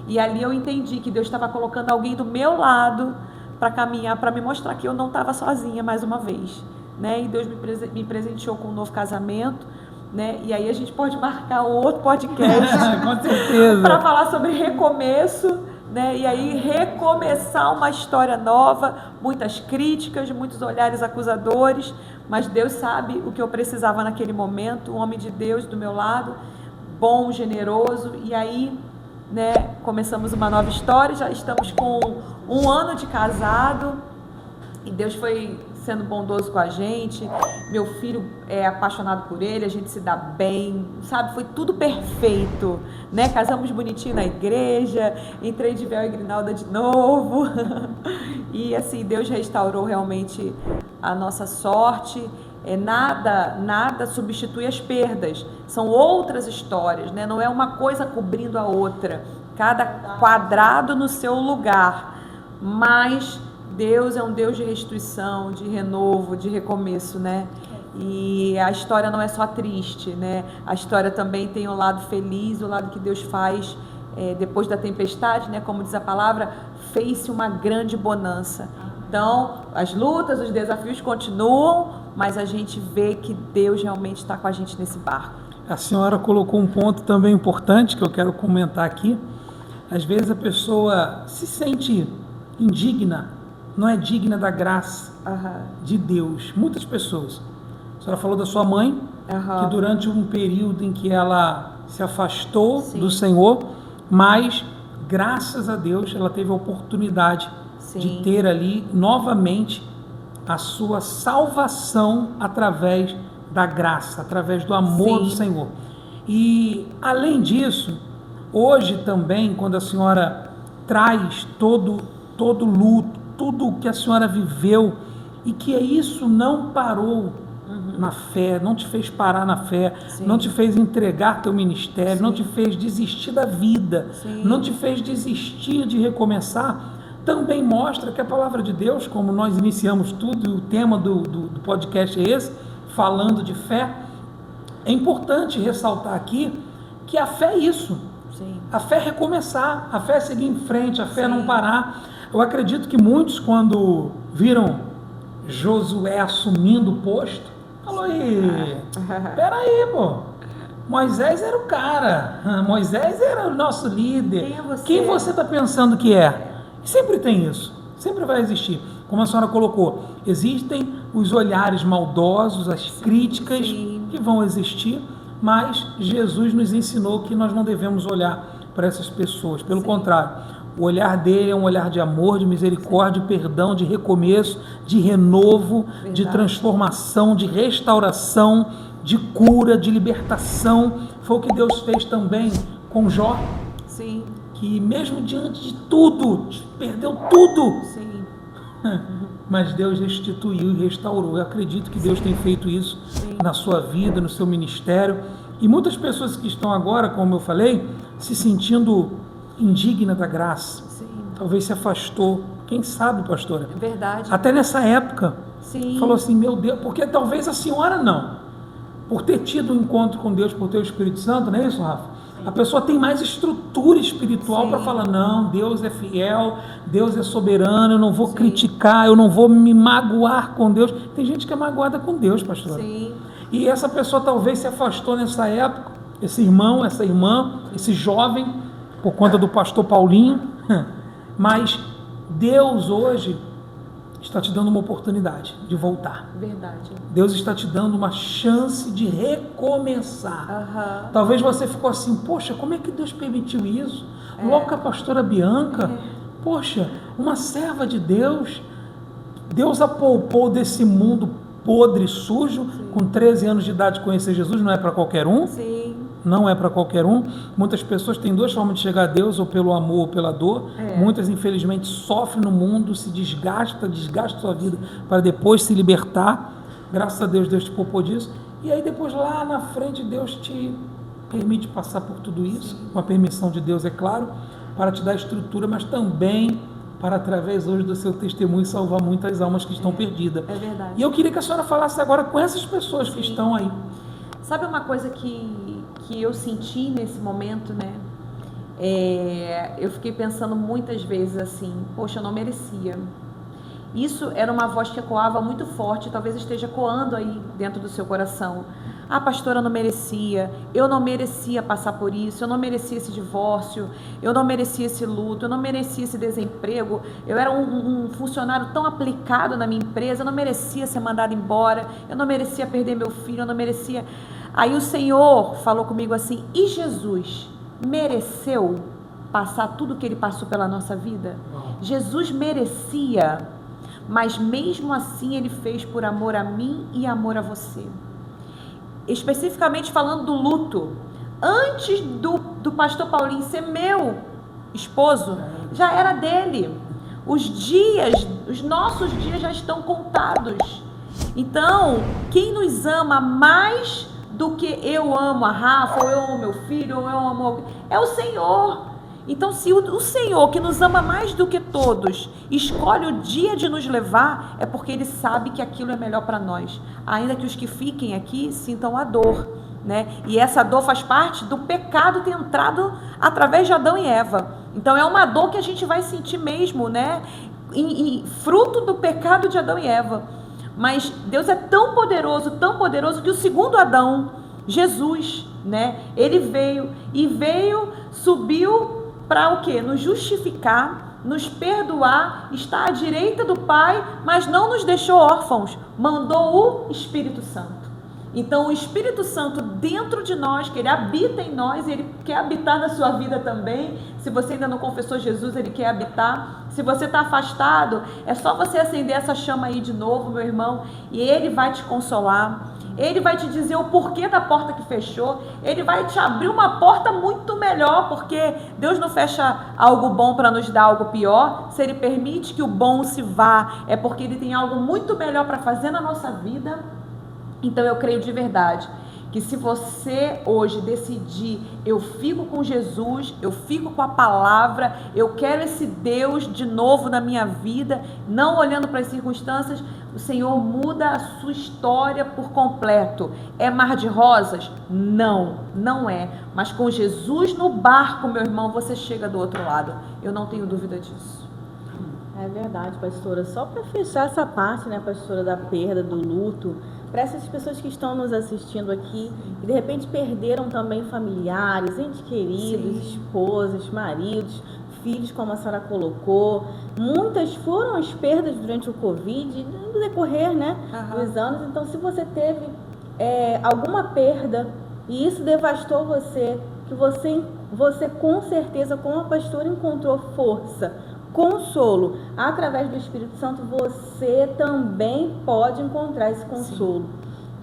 E ali eu entendi que Deus estava colocando alguém do meu lado para caminhar, para me mostrar que eu não estava sozinha mais uma vez, né? E Deus me presenteou com um novo casamento, né? E aí a gente pode marcar outro podcast com certeza, para falar sobre recomeço, né? E aí recomeçar uma história nova, muitas críticas, muitos olhares acusadores, mas Deus sabe o que eu precisava naquele momento, um homem de Deus do meu lado, bom, generoso. E aí, né, começamos uma nova história, já estamos com 1 ano de casado, e Deus foi sendo bondoso com a gente. Meu filho é apaixonado por ele, a gente se dá bem, sabe? Foi tudo perfeito, né? Casamos bonitinho na igreja, entrei de véu e grinalda de novo. E assim, Deus restaurou realmente a nossa sorte. Nada substitui as perdas, são outras histórias, né? Não é uma coisa cobrindo a outra, cada quadrado no seu lugar, mas Deus é um Deus de restituição, de renovo, de recomeço, né? E a história não é só triste, né? A história também tem o lado feliz, o lado que Deus faz depois da tempestade, né? Como diz a palavra, fez-se uma grande bonança. Então, as lutas, os desafios continuam, mas a gente vê que Deus realmente está com a gente nesse barco. A senhora colocou um ponto também importante que eu quero comentar aqui. Às vezes a pessoa se sente indigna, não é digna da graça de Deus. Muitas pessoas. A senhora falou da sua mãe, que durante um período em que ela se afastou do Senhor, mas graças a Deus ela teve a oportunidade de ter ali novamente a sua salvação através da graça, através do amor do Senhor. E além disso, hoje também, quando a senhora traz todo luto, tudo o que a senhora viveu, e que isso não parou na fé, não te fez parar na fé, Sim. não te fez entregar teu ministério, Sim. não te fez desistir da vida, Sim. não te fez desistir de recomeçar, também mostra que a palavra de Deus, como nós iniciamos tudo, e o tema do podcast é esse, falando de fé, é importante ressaltar aqui que a fé é isso. Sim. A fé é recomeçar, a fé é seguir em frente, a fé é Sim. não parar. Eu acredito que muitos, quando viram Josué assumindo o posto, falou aí, peraí, pô, Moisés era o cara, Moisés era o nosso líder. Quem é você? Quem você está pensando que é? Sempre tem isso, sempre vai existir. Como a senhora colocou, existem os olhares maldosos, as críticas Sim. que vão existir, mas Jesus nos ensinou que nós não devemos olhar para essas pessoas. Pelo contrário, o olhar dele é um olhar de amor, de misericórdia, de perdão, de recomeço, de renovo, de transformação, de restauração, de cura, de libertação. Foi o que Deus fez também com Jó, Sim. que mesmo diante de tudo, perdeu tudo, Sim. mas Deus restituiu e restaurou. Eu acredito que Deus tem feito isso Sim. na sua vida, no seu ministério. E muitas pessoas que estão agora, como eu falei, se sentindo indigna da graça, Sim. talvez se afastou. Quem sabe, pastora? É verdade. Até nessa época, Sim. falou assim, meu Deus, porque talvez a senhora não, por ter tido um encontro com Deus, por ter o Espírito Santo, não é isso, Rafa? A pessoa tem mais estrutura espiritual Sim. para falar, não, Deus é fiel, Deus é soberano, eu não vou Sim. criticar, eu não vou me magoar com Deus. Tem gente que é magoada com Deus, pastor. Sim. E essa pessoa talvez se afastou nessa época, esse irmão, essa irmã, esse jovem, por conta do pastor Paulinho, mas Deus hoje está te dando uma oportunidade de voltar. Verdade. Deus está te dando uma chance de recomeçar. Aham. Talvez você ficou assim, poxa, como é que Deus permitiu isso? Logo com a pastora Bianca, poxa, uma serva de Deus, Deus a poupou desse mundo podre, sujo, com 13 anos de idade conhecer Jesus, não é para qualquer um, Sim. não é para qualquer um. Muitas pessoas têm duas formas de chegar a Deus, ou pelo amor ou pela dor. Muitas, infelizmente, sofrem no mundo, se desgasta sua vida para depois se libertar. Graças a Deus, Deus te poupou disso. E aí depois lá na frente Deus te permite passar por tudo isso, com a permissão de Deus, é claro, para te dar estrutura, mas também para, através hoje do seu testemunho, salvar muitas almas que estão perdidas. É verdade. E eu queria que a senhora falasse agora com essas pessoas que estão aí. Sabe uma coisa que eu senti nesse momento, né? Eu fiquei pensando muitas vezes assim, poxa, eu não merecia. Isso era uma voz que ecoava muito forte, talvez esteja ecoando aí dentro do seu coração. Ah, pastora, eu não merecia passar por isso, eu não merecia esse divórcio, eu não merecia esse luto, eu não merecia esse desemprego, eu era um funcionário tão aplicado na minha empresa, eu não merecia ser mandado embora, eu não merecia perder meu filho, eu não merecia... Aí o Senhor falou comigo assim, e Jesus mereceu passar tudo que Ele passou pela nossa vida? Jesus merecia, mas mesmo assim Ele fez por amor a mim e amor a você. Especificamente falando do luto, antes do pastor Paulinho ser meu esposo, já era dele. Os nossos dias já estão contados. Então, quem nos ama mais do que eu amo a Rafa, ou eu amo meu filho, ou eu amo... é o Senhor. Então, se o Senhor, que nos ama mais do que todos, escolhe o dia de nos levar, é porque Ele sabe que aquilo é melhor para nós. Ainda que os que fiquem aqui sintam a dor, né? E essa dor faz parte do pecado ter entrado através de Adão e Eva. Então, é uma dor que a gente vai sentir mesmo, né? Fruto do pecado de Adão e Eva. Mas Deus é tão poderoso que o segundo Adão, Jesus, né? Ele veio, subiu para o quê? Nos justificar, nos perdoar, está à direita do Pai, mas não nos deixou órfãos, mandou o Espírito Santo. Então o Espírito Santo dentro de nós, que Ele habita em nós, Ele quer habitar na sua vida também. Se você ainda não confessou Jesus, Ele quer habitar. Se você está afastado, é só você acender essa chama aí de novo, meu irmão, e Ele vai te consolar. Ele vai te dizer o porquê da porta que fechou. Ele vai te abrir uma porta muito melhor, porque Deus não fecha algo bom para nos dar algo pior. Se Ele permite que o bom se vá, é porque Ele tem algo muito melhor para fazer na nossa vida. Então eu creio de verdade que se você hoje decidir, eu fico com Jesus, eu fico com a palavra, eu quero esse Deus de novo na minha vida, não olhando para as circunstâncias, o Senhor muda a sua história por completo. É mar de rosas? Não, não é. Mas com Jesus no barco, meu irmão, você chega do outro lado. Eu não tenho dúvida disso. É verdade, pastora. Só para fechar essa parte, né, pastora, da perda, do luto, para essas pessoas que estão nos assistindo aqui e de repente perderam também familiares, entes queridos, esposas, maridos, filhos, como a senhora colocou. Muitas foram as perdas durante o Covid, no decorrer, né, dos anos. Então, se você teve alguma perda e isso devastou você, que você com certeza, como a pastora, encontrou força, consolo, através do Espírito Santo, você também pode encontrar esse consolo.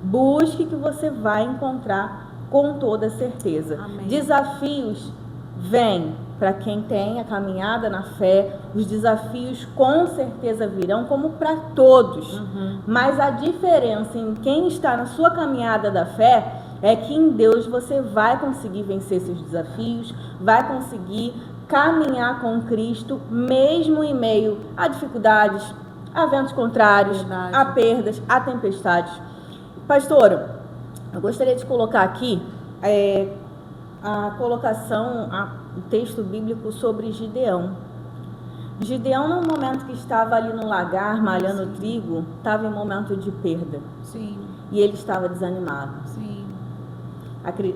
Busque, que você vai encontrar com toda certeza. Amém. Desafios vêm para quem tem a caminhada na fé, os desafios com certeza virão, como para todos. Mas a diferença em quem está na sua caminhada da fé é que em Deus você vai conseguir vencer esses desafios, vai conseguir caminhar com Cristo, mesmo em meio a dificuldades, a ventos contrários, a perdas, a tempestades. Pastora, eu gostaria de colocar aqui a colocação, o texto bíblico sobre Gideão. Gideão, no momento que estava ali no lagar, malhando trigo, estava em momento de perda. Sim. E ele estava desanimado. Sim.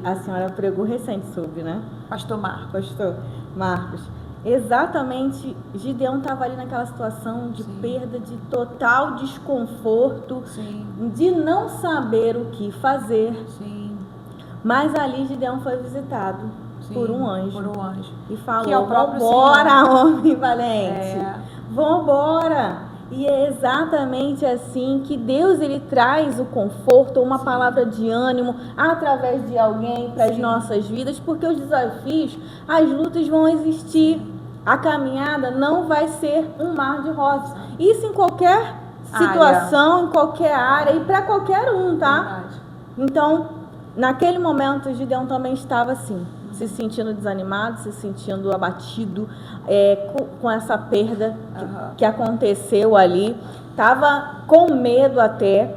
A senhora pregou recente sobre, né? Pastor Marcos. Pastor Marcos. Exatamente, Gideão estava ali naquela situação de perda, de total desconforto, de não saber o que fazer. Sim. Mas ali Gideão foi visitado por um anjo. E falou: que é o próprio vambora, Senhor. homem valente. Vambora. E é exatamente assim que Deus, ele traz o conforto, uma palavra de ânimo através de alguém para as nossas vidas, porque os desafios, as lutas vão existir. A caminhada não vai ser um mar de rosas. Isso em qualquer situação, em qualquer área e para qualquer um, tá? Verdade. Então, naquele momento, Gideão também estava assim, se sentindo desanimado, se sentindo abatido com essa perda que aconteceu ali. Estava com medo até,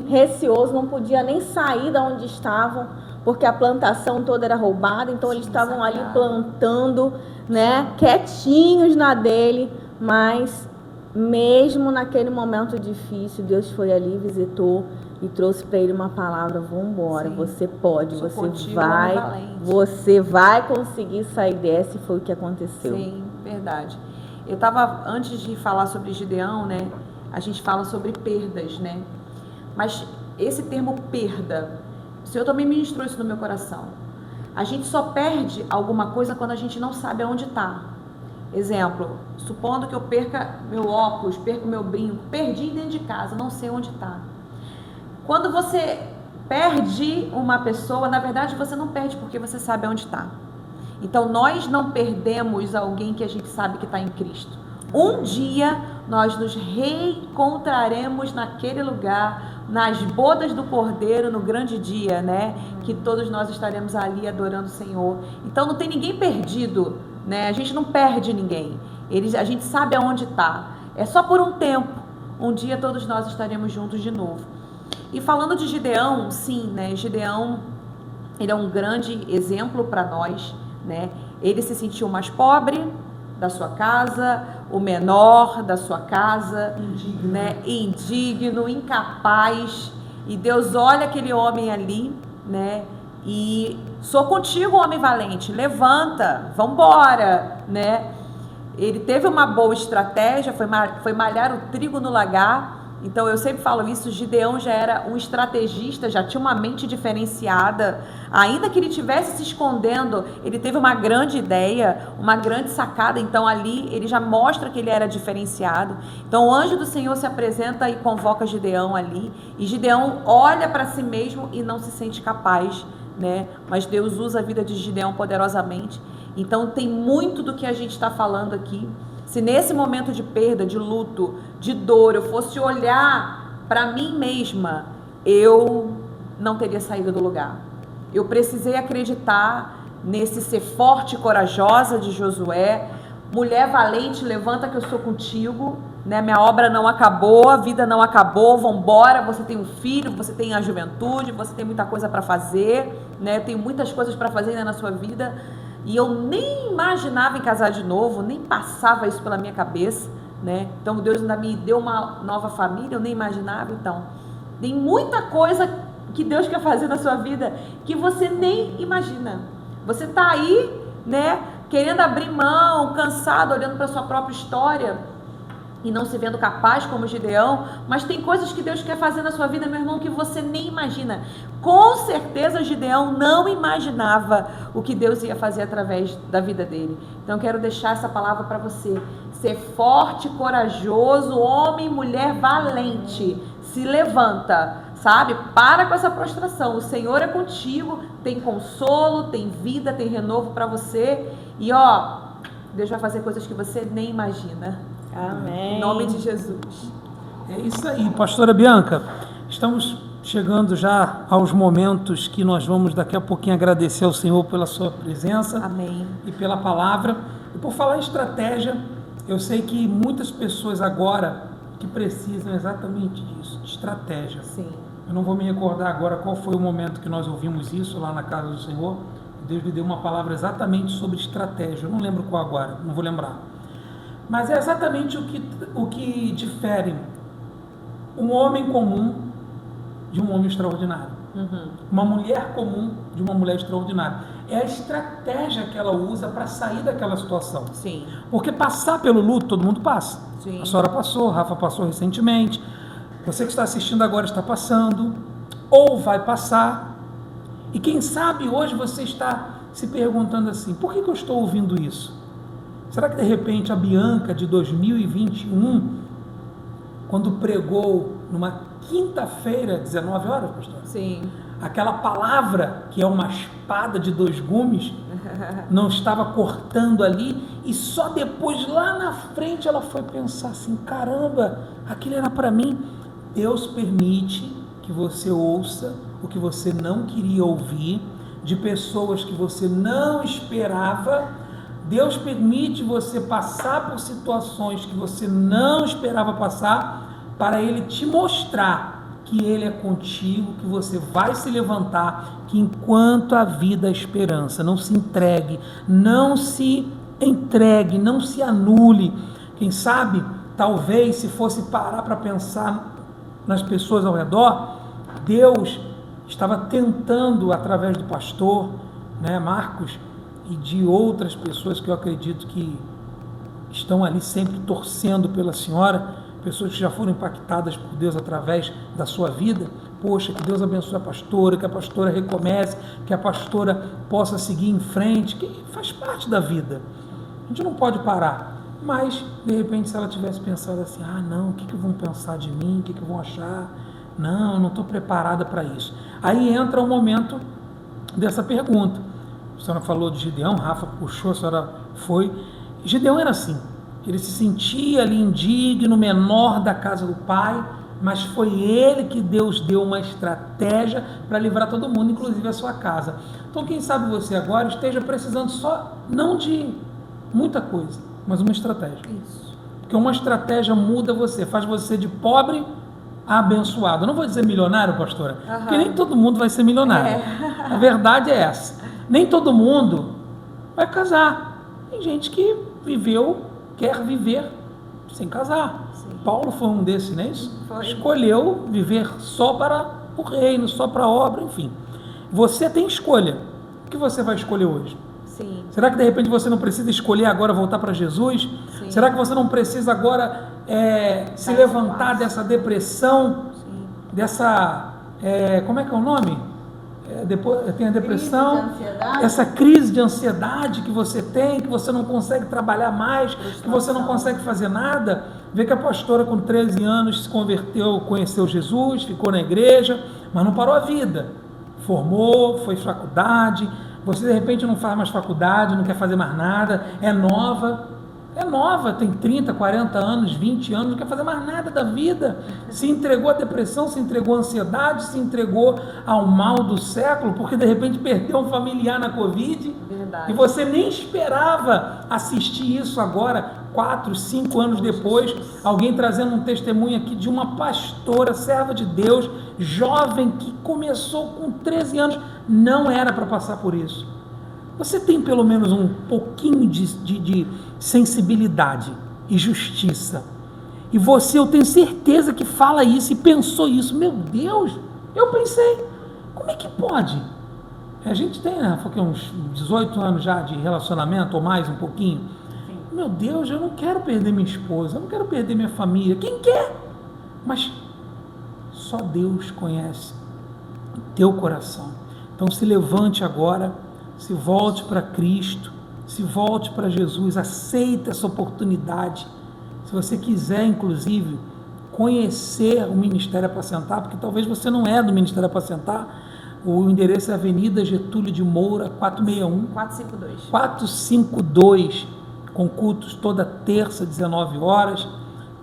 receoso, não podia nem sair de onde estavam, porque a plantação toda era roubada, então eles estavam ali plantando, né, quietinhos na dele, mas mesmo naquele momento difícil, Deus foi ali, visitou e trouxe para ele uma palavra: vambora, você pode, você vai conseguir sair dessa. E foi o que aconteceu. Sim, verdade. Eu estava, antes de falar sobre Gideão, né, a gente fala sobre perdas, né, mas esse termo perda, o Senhor também ministrou isso no meu coração. A gente só perde alguma coisa quando a gente não sabe aonde está. Exemplo, supondo que eu perca meu óculos, perco meu brinco, perdi dentro de casa, não sei onde está. Quando você perde uma pessoa, na verdade você não perde porque você sabe onde está. Então nós não perdemos alguém que a gente sabe que está em Cristo. Um dia nós nos reencontraremos naquele lugar, nas bodas do Cordeiro, no grande dia, né? Que todos nós estaremos ali adorando o Senhor. Então não tem ninguém perdido, né? A gente não perde ninguém. A gente sabe aonde está. É só por um tempo. Um dia todos nós estaremos juntos de novo. E falando de Gideão, sim, né? Gideão, ele é um grande exemplo para nós, né? Ele se sentiu mais pobre da sua casa, o menor da sua casa, né? Indigno, incapaz. E Deus olha aquele homem ali, né? E sou contigo, homem valente, levanta, vambora, né? Ele teve uma boa estratégia, foi malhar o trigo no lagar. Então eu sempre falo isso, Gideão já era um estrategista, já tinha uma mente diferenciada. Ainda que ele estivesse se escondendo, ele teve uma grande ideia, uma grande sacada. Então ali ele já mostra que ele era diferenciado. Então o anjo do Senhor se apresenta e convoca Gideão ali. E Gideão olha para si mesmo e não se sente capaz, né? Mas Deus usa a vida de Gideão poderosamente. Então tem muito do que a gente está falando aqui. Se nesse momento de perda, de luto, de dor, eu fosse olhar para mim mesma eu não teria saído do lugar. Eu precisei acreditar nesse ser forte e corajosa de Josué. Mulher valente, levanta que eu sou contigo, né? Minha obra não acabou, a vida não acabou, vambora, você tem um filho, você tem a juventude, você tem muita coisa para fazer, né? Eu tenho muitas coisas para fazer ainda na sua vida, e eu nem imaginava em casar de novo, nem passava isso pela minha cabeça, né? Então Deus ainda me deu uma nova família, eu nem imaginava. Então tem muita coisa que Deus quer fazer na sua vida que você nem imagina. Você tá aí, né, querendo abrir mão, cansado, olhando para sua própria história e não se vendo capaz como Gideão, mas tem coisas que Deus quer fazer na sua vida, meu irmão, que você nem imagina. Com certeza Gideão não imaginava o que Deus ia fazer através da vida dele. Então eu quero deixar essa palavra para você: ser forte, corajoso, homem e mulher valente, se levanta, sabe? Para com essa prostração, o Senhor é contigo, tem consolo, tem vida, tem renovo para você, e ó, Deus vai fazer coisas que você nem imagina. Amém. Em nome de Jesus. É isso aí, pastora Bianca. Estamos chegando já aos momentos que nós vamos daqui a pouquinho agradecer ao Senhor pela sua presença. Amém. E pela palavra. E por falar em estratégia, eu sei que muitas pessoas agora que precisam exatamente disso, de estratégia. Sim. Eu não vou me recordar agora qual foi o momento que nós ouvimos isso lá na casa do Senhor. Deus me deu uma palavra exatamente sobre estratégia. Eu não lembro qual agora, não vou lembrar. Mas é exatamente o que difere um homem comum de um homem extraordinário. Uma mulher comum de uma mulher extraordinária. É a estratégia que ela usa para sair daquela situação. Sim. Porque passar pelo luto, todo mundo passa. Sim. A senhora passou, a Rafa passou recentemente. Você que está assistindo agora está passando, ou vai passar. E quem sabe hoje você está se perguntando assim: por que eu estou ouvindo isso? Será que de repente a Bianca de 2021, quando pregou numa quinta-feira, 19 horas, pastor? Sim. Aquela palavra que é uma espada de 2 gumes, não estava cortando ali, e só depois lá na frente ela foi pensar assim: caramba, aquilo era para mim. Deus permite que você ouça o que você não queria ouvir, de pessoas que você não esperava. Deus permite você passar por situações que você não esperava passar, para Ele te mostrar que Ele é contigo, que você vai se levantar, que enquanto a vida há esperança. Não se entregue, não se entregue, não se anule. Quem sabe, talvez, se fosse parar para pensar nas pessoas ao redor, Deus estava tentando, através do pastor, né, Marcos, e de outras pessoas que eu acredito que estão ali sempre torcendo pela senhora, pessoas que já foram impactadas por Deus através da sua vida. Poxa, que Deus abençoe a pastora, que a pastora recomece, que a pastora possa seguir em frente, que faz parte da vida. A gente não pode parar. Mas, de repente, se ela tivesse pensado assim: ah, não, o que vão pensar de mim, o que vão achar? Não, eu não estou preparada para isso. Aí entra o momento dessa pergunta. A senhora falou de Gideão, Rafa puxou, a senhora foi. Gideão era assim, ele se sentia ali indigno, menor da casa do pai, mas foi ele que Deus deu uma estratégia para livrar todo mundo, inclusive a sua casa. Então, quem sabe você agora esteja precisando só, não de muita coisa, mas uma estratégia. Isso. Porque uma estratégia muda você, faz você de pobre a abençoado. Eu não vou dizer milionário, pastora, porque nem todo mundo vai ser milionário. A verdade é essa. Nem todo mundo vai casar. Tem gente que quer viver sem casar. Sim. Paulo foi um desses, não é isso? Foi. Escolheu viver só para o reino, só para a obra, enfim. Você tem escolha. O que você vai escolher hoje? Sim. Será que de repente você não precisa escolher agora voltar para Jesus? Sim. Será que você não precisa agora se levantar dessa depressão? Sim. Dessa, como é que é o nome? Depois tem a depressão, essa crise de ansiedade que você tem, que você não consegue trabalhar mais, que você não consegue fazer nada. Vê que a pastora com 13 anos se converteu, conheceu Jesus, ficou na igreja, mas não parou a vida. Formou, foi faculdade. Você de repente não faz mais faculdade, não quer fazer mais nada, é nova. É nova, tem 30, 40 anos, 20 anos, não quer fazer mais nada da vida. Se entregou à depressão, se entregou à ansiedade, se entregou ao mal do século, porque de repente perdeu um familiar na Covid. Verdade. E você nem esperava assistir isso agora, 4, 5 anos depois, alguém trazendo um testemunho aqui de uma pastora, serva de Deus, jovem, que começou com 13 anos, não era para passar por isso. Você tem pelo menos um pouquinho de sensibilidade e justiça. E você, eu tenho certeza que fala isso e pensou isso. Meu Deus, eu pensei, como é que pode? A gente tem, né, uns 18 anos já de relacionamento, ou mais um pouquinho. Sim. Meu Deus, eu não quero perder minha esposa, eu não quero perder minha família. Quem quer? Mas só Deus conhece o teu coração. Então se levante agora, se volte para Cristo, se volte para Jesus, aceita essa oportunidade. Se você quiser, inclusive, conhecer o Ministério Apacentar, porque talvez você não é do Ministério Apacentar, o endereço é Avenida Getúlio de Moura, 452, com cultos toda terça, 19 horas,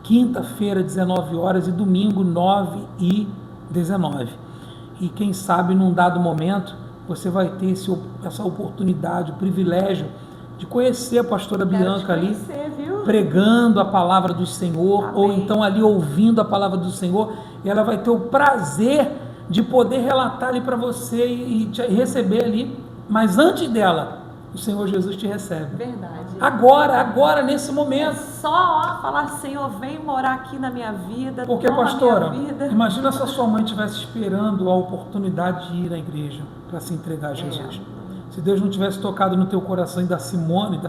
quinta-feira, 19 horas e domingo, 9 e 19. E quem sabe, num dado momento, você vai ter essa oportunidade, o privilégio de conhecer a pastora Bianca ali, pregando a palavra do Senhor, amém, ou então ali ouvindo a palavra do Senhor, e ela vai ter o prazer de poder relatar ali para você e te receber ali, mas antes dela, o Senhor Jesus te recebe. Verdade. Agora, nesse momento. Só falar, Senhor, vem morar aqui na minha vida. Porque, pastora, imagina se a sua mãe estivesse esperando a oportunidade de ir à igreja para se entregar a Jesus. Se Deus não tivesse tocado no teu coração da Simone?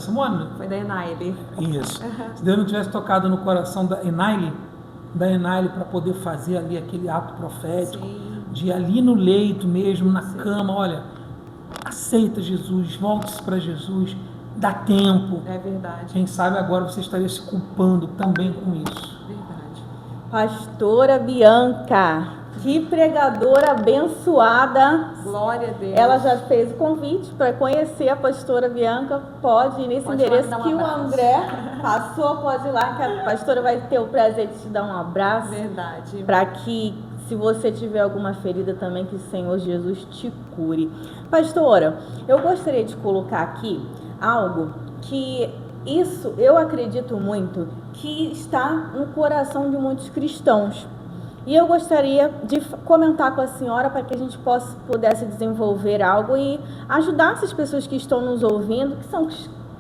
Foi da Enaile. Isso. Se Deus não tivesse tocado no coração da Enaile para poder fazer ali aquele ato profético, sim, de ir ali no leito mesmo, na, sim, cama, olha, aceita Jesus, volte-se para Jesus, dá tempo. É verdade. Quem sabe agora você estaria se culpando também com isso. Verdade. Pastora Bianca, que pregadora abençoada. Glória a Deus. Ela já fez o convite para conhecer a pastora Bianca. Pode ir nesse endereço que o André passou, pode ir lá que a pastora vai ter o prazer de te dar um abraço. Verdade. Para que, se você tiver alguma ferida também, que o Senhor Jesus te cure. Pastora, eu gostaria de colocar aqui algo que isso eu acredito muito que está no coração de muitos cristãos. E eu gostaria de comentar com a senhora para que a gente pudesse desenvolver algo e ajudar essas pessoas que estão nos ouvindo, que são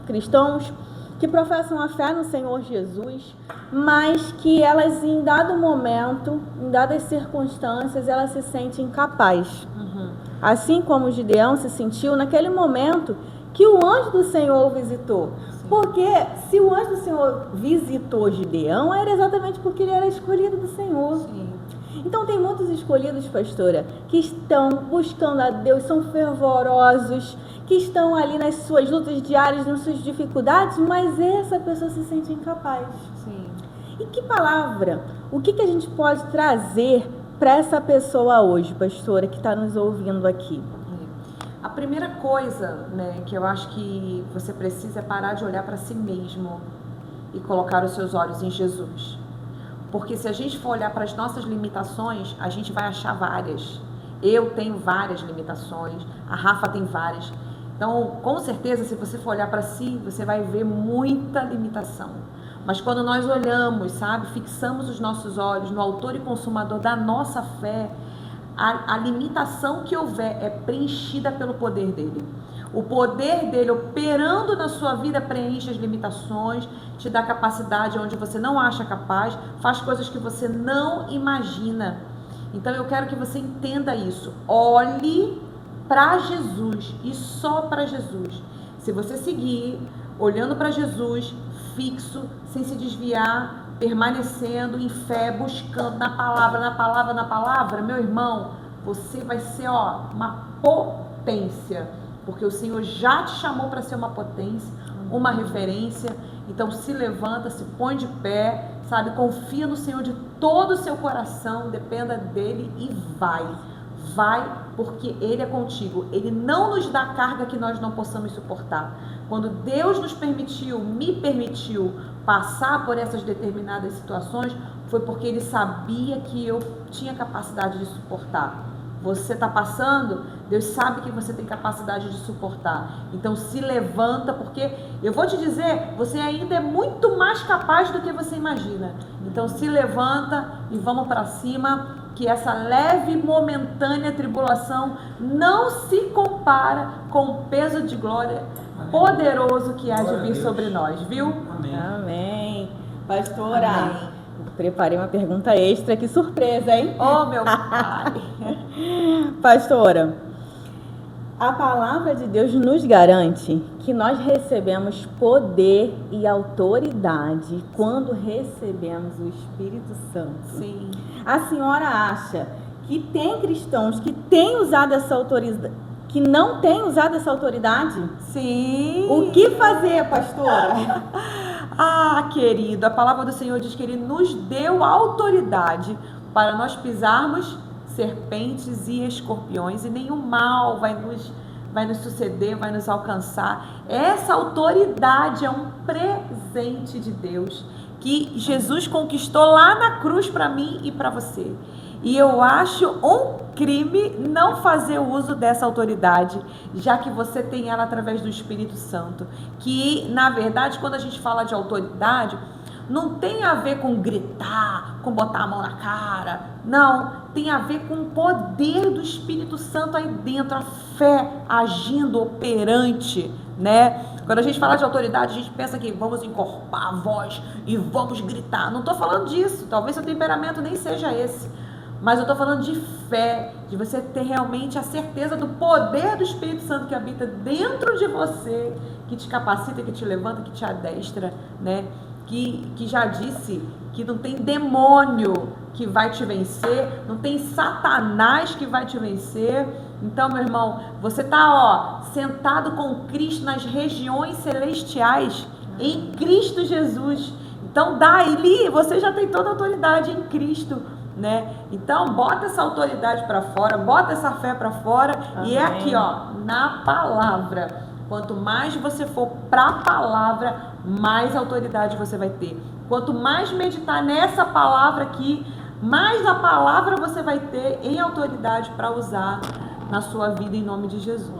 cristãos, que professam a fé no Senhor Jesus, mas que elas, em dado momento, em dadas circunstâncias, elas se sentem incapazes. Uhum. Assim como o Gideão se sentiu naquele momento que o anjo do Senhor o visitou. Sim. Porque se o anjo do Senhor visitou Gideão, era exatamente porque ele era escolhido do Senhor. Sim. Então tem muitos escolhidos, pastora, que estão buscando a Deus, são fervorosos, que estão ali nas suas lutas diárias, nas suas dificuldades, mas essa pessoa se sente incapaz. Sim. E que palavra, o que a gente pode trazer para essa pessoa hoje, pastora, que está nos ouvindo aqui? A primeira coisa, né, que eu acho que você precisa é parar de olhar para si mesmo e colocar os seus olhos em Jesus. Porque se a gente for olhar para as nossas limitações, a gente vai achar várias. Eu tenho várias limitações, a Rafa tem várias. Então, com certeza, se você for olhar para si, você vai ver muita limitação. Mas quando nós olhamos, sabe, fixamos os nossos olhos no autor e consumador da nossa fé, a limitação que houver é preenchida pelo poder dele. O poder dele operando na sua vida preenche as limitações, te dá capacidade onde você não acha capaz, faz coisas que você não imagina. Então eu quero que você entenda isso. Olhe para Jesus e só para Jesus. Se você seguir olhando para Jesus, fixo, sem se desviar, permanecendo em fé, buscando na palavra, meu irmão, você vai ser uma potência, porque o Senhor já te chamou para ser uma potência, uma referência. Então se levanta, se põe de pé, sabe, confia no Senhor de todo o seu coração, dependa dele e vai. vai, porque Ele é contigo. Ele não nos dá carga que nós não possamos suportar. Quando Deus me permitiu passar por essas determinadas situações, foi porque Ele sabia que eu tinha capacidade de suportar. Você está passando, Deus sabe que você tem capacidade de suportar. Então se levanta, porque eu vou te dizer, você ainda é muito mais capaz do que você imagina. Então se levanta e vamos para cima, que essa leve e momentânea tribulação não se compara com o peso de glória poderoso que há de vir sobre nós, viu? Amém. Amém. Pastora, Amém. preparei uma pergunta extra, que surpresa, hein? Oh, meu pai! Pastora, a palavra de Deus nos garante que nós recebemos poder e autoridade quando recebemos o Espírito Santo. Sim. A senhora acha que tem cristãos que têm usado essa autoridade, que não têm usado essa autoridade? Sim. O que fazer, pastora? Ah, querido, a palavra do Senhor diz que Ele nos deu autoridade para nós pisarmos serpentes e escorpiões e nenhum mal vai nos suceder, vai nos alcançar. Essa autoridade é um presente de Deus que Jesus conquistou lá na cruz para mim e para você. E eu acho um crime não fazer uso dessa autoridade, já que você tem ela através do Espírito Santo. Que, na verdade, quando a gente fala de autoridade, não tem a ver com gritar, com botar a mão na cara. Não, tem a ver com o poder do Espírito Santo aí dentro, a fé agindo, operante, né? Quando a gente fala de autoridade, a gente pensa que vamos encorpar a voz e vamos gritar. Não estou falando disso, talvez seu temperamento nem seja esse. Mas eu estou falando de fé, de você ter realmente a certeza do poder do Espírito Santo que habita dentro de você, que te capacita, que te levanta, que te adestra, né? Que já disse que não tem demônio que vai te vencer, não tem Satanás que vai te vencer. Então, meu irmão, você está sentado com Cristo nas regiões celestiais, em Cristo Jesus. Então, daí você já tem toda a autoridade em Cristo, né? Então, bota essa autoridade para fora, bota essa fé para fora. Amém. E é aqui, na palavra. Quanto mais você for para a palavra, mais autoridade você vai ter. Quanto mais meditar nessa palavra aqui, mais a palavra você vai ter em autoridade para usar na sua vida, em nome de Jesus.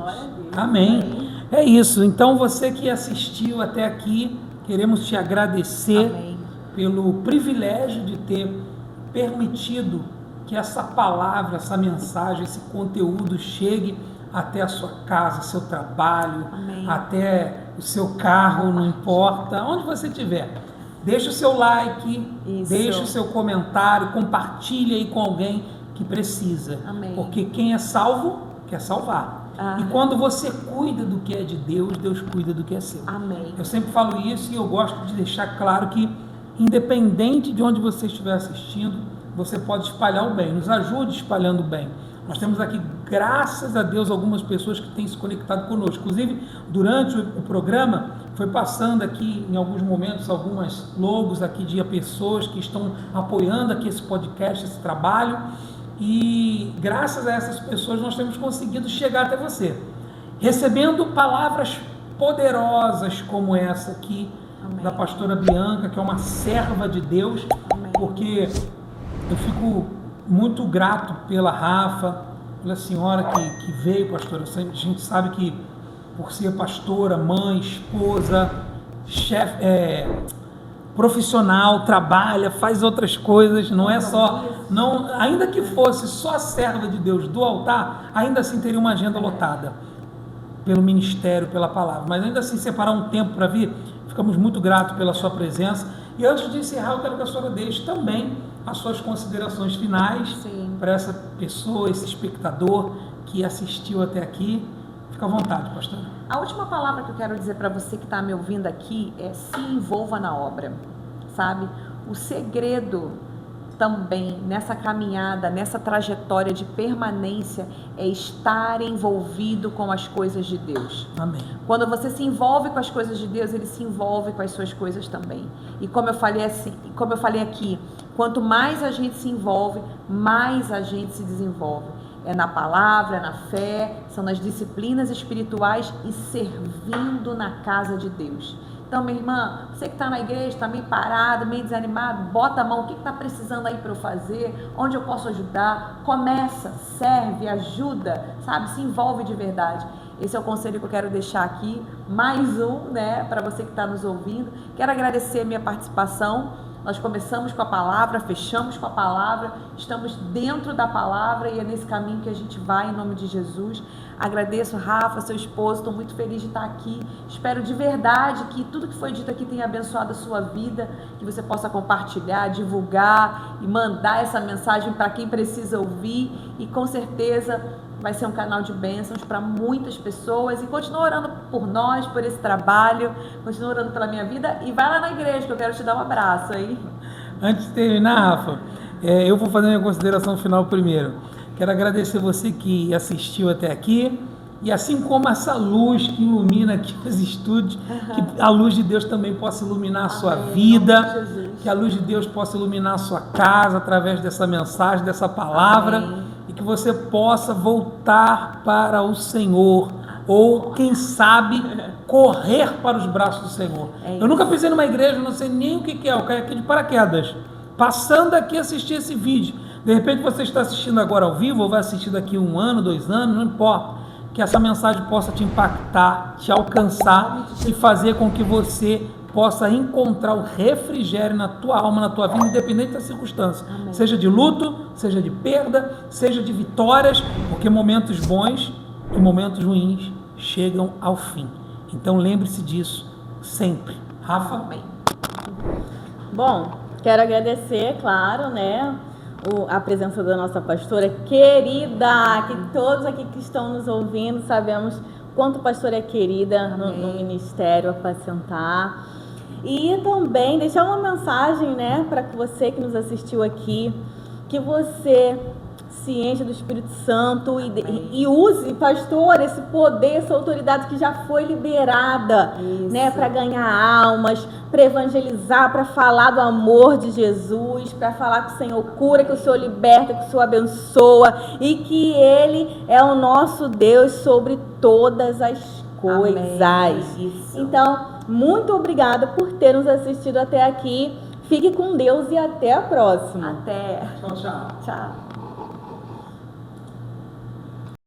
Amém. É isso. Então, você que assistiu até aqui, queremos te agradecer. Amém. Pelo privilégio de ter permitido que essa palavra, essa mensagem, esse conteúdo chegue até a sua casa, seu trabalho, amém, até o seu carro, não importa, onde você estiver. Deixa o seu like, isso, deixa o seu comentário, compartilha aí com alguém que precisa. Amém. Porque quem é salvo, quer salvar. E quando você cuida do que é de Deus, Deus cuida do que é seu. Amém. Eu sempre falo isso e eu gosto de deixar claro que, independente de onde você estiver assistindo, você pode espalhar o bem. Nos ajude espalhando o bem. Nós temos aqui, graças a Deus, algumas pessoas que têm se conectado conosco. Inclusive, durante o programa, foi passando aqui, em alguns momentos, algumas logos aqui de pessoas que estão apoiando aqui esse podcast, esse trabalho. E graças a essas pessoas, nós temos conseguido chegar até você, recebendo palavras poderosas como essa aqui, amém, da pastora Bianca, que é uma serva de Deus, amém, porque eu fico muito grato pela Rafa, pela senhora que veio, pastora. A gente sabe que por ser pastora, mãe, esposa, chefe, profissional, trabalha, faz outras coisas, não é só, não, ainda que fosse só serva de Deus do altar, ainda assim teria uma agenda lotada pelo ministério, pela palavra, mas ainda assim separar um tempo para vir, ficamos muito gratos pela sua presença. E antes de encerrar, eu quero que a senhora deixe também as suas considerações finais para essa pessoa, esse espectador que assistiu até aqui. Fica à vontade, pastora. A última palavra que eu quero dizer para você que está me ouvindo aqui é: se envolva na obra, sabe? O segredo também nessa caminhada, nessa trajetória de permanência, é estar envolvido com as coisas de Deus. Amém. Quando você se envolve com as coisas de Deus, Ele se envolve com as suas coisas também. E como eu falei aqui, quanto mais a gente se envolve, mais a gente se desenvolve. É na palavra, é na fé, são nas disciplinas espirituais e servindo na casa de Deus. Então, minha irmã, você que está na igreja, está meio parado, meio desanimado, bota a mão, o que está precisando aí para eu fazer? Onde eu posso ajudar? Começa, serve, ajuda, sabe? Se envolve de verdade. Esse é o conselho que eu quero deixar aqui. Mais um, né, para você que está nos ouvindo. Quero agradecer a minha participação. Nós começamos com a palavra, fechamos com a palavra, estamos dentro da palavra e é nesse caminho que a gente vai, em nome de Jesus. Agradeço, Rafa, seu esposo, estou muito feliz de estar aqui. Espero de verdade que tudo que foi dito aqui tenha abençoado a sua vida, que você possa compartilhar, divulgar e mandar essa mensagem para quem precisa ouvir e com certeza vai ser um canal de bênçãos para muitas pessoas. E continua orando por nós, por esse trabalho, continua orando pela minha vida e vai lá na igreja que eu quero te dar um abraço aí. Antes de terminar, Rafa, eu vou fazer minha consideração final primeiro. Quero agradecer você que assistiu até aqui e assim como essa luz que ilumina aqui os estúdios, que a luz de Deus também possa iluminar a sua vida, que a luz de Deus possa iluminar a sua casa através dessa mensagem, dessa palavra. Amém. E que você possa voltar para o Senhor, ou quem sabe, correr para os braços do Senhor. Eu nunca pisei numa igreja, não sei nem o que é, eu caí aqui de paraquedas, passando aqui assistir esse vídeo. De repente você está assistindo agora ao vivo, ou vai assistir daqui 1 ano, 2 anos, não importa. Que essa mensagem possa te impactar, te alcançar e fazer com que você possa encontrar o refrigério na tua alma, na tua vida, independente da circunstância. Amém. Seja de luto, seja de perda, seja de vitórias, porque momentos bons e momentos ruins chegam ao fim. Então lembre-se disso sempre. Rafa? Amém. Bom, quero agradecer, claro, né, a presença da nossa pastora querida, que todos aqui que estão nos ouvindo sabemos quanto a pastora é querida no ministério Apacentar. E também deixar uma mensagem, né, para você que nos assistiu aqui, que você se encha do Espírito Santo e use, pastor, esse poder, essa autoridade que já foi liberada, né, para ganhar almas, para evangelizar, para falar do amor de Jesus, para falar que o Senhor cura, que o Senhor liberta, que o Senhor abençoa e que Ele é o nosso Deus sobre todas as coisas. Então, muito obrigada por ter nos assistido até aqui. Fique com Deus e até a próxima. Até. Tchau, tchau. Tchau.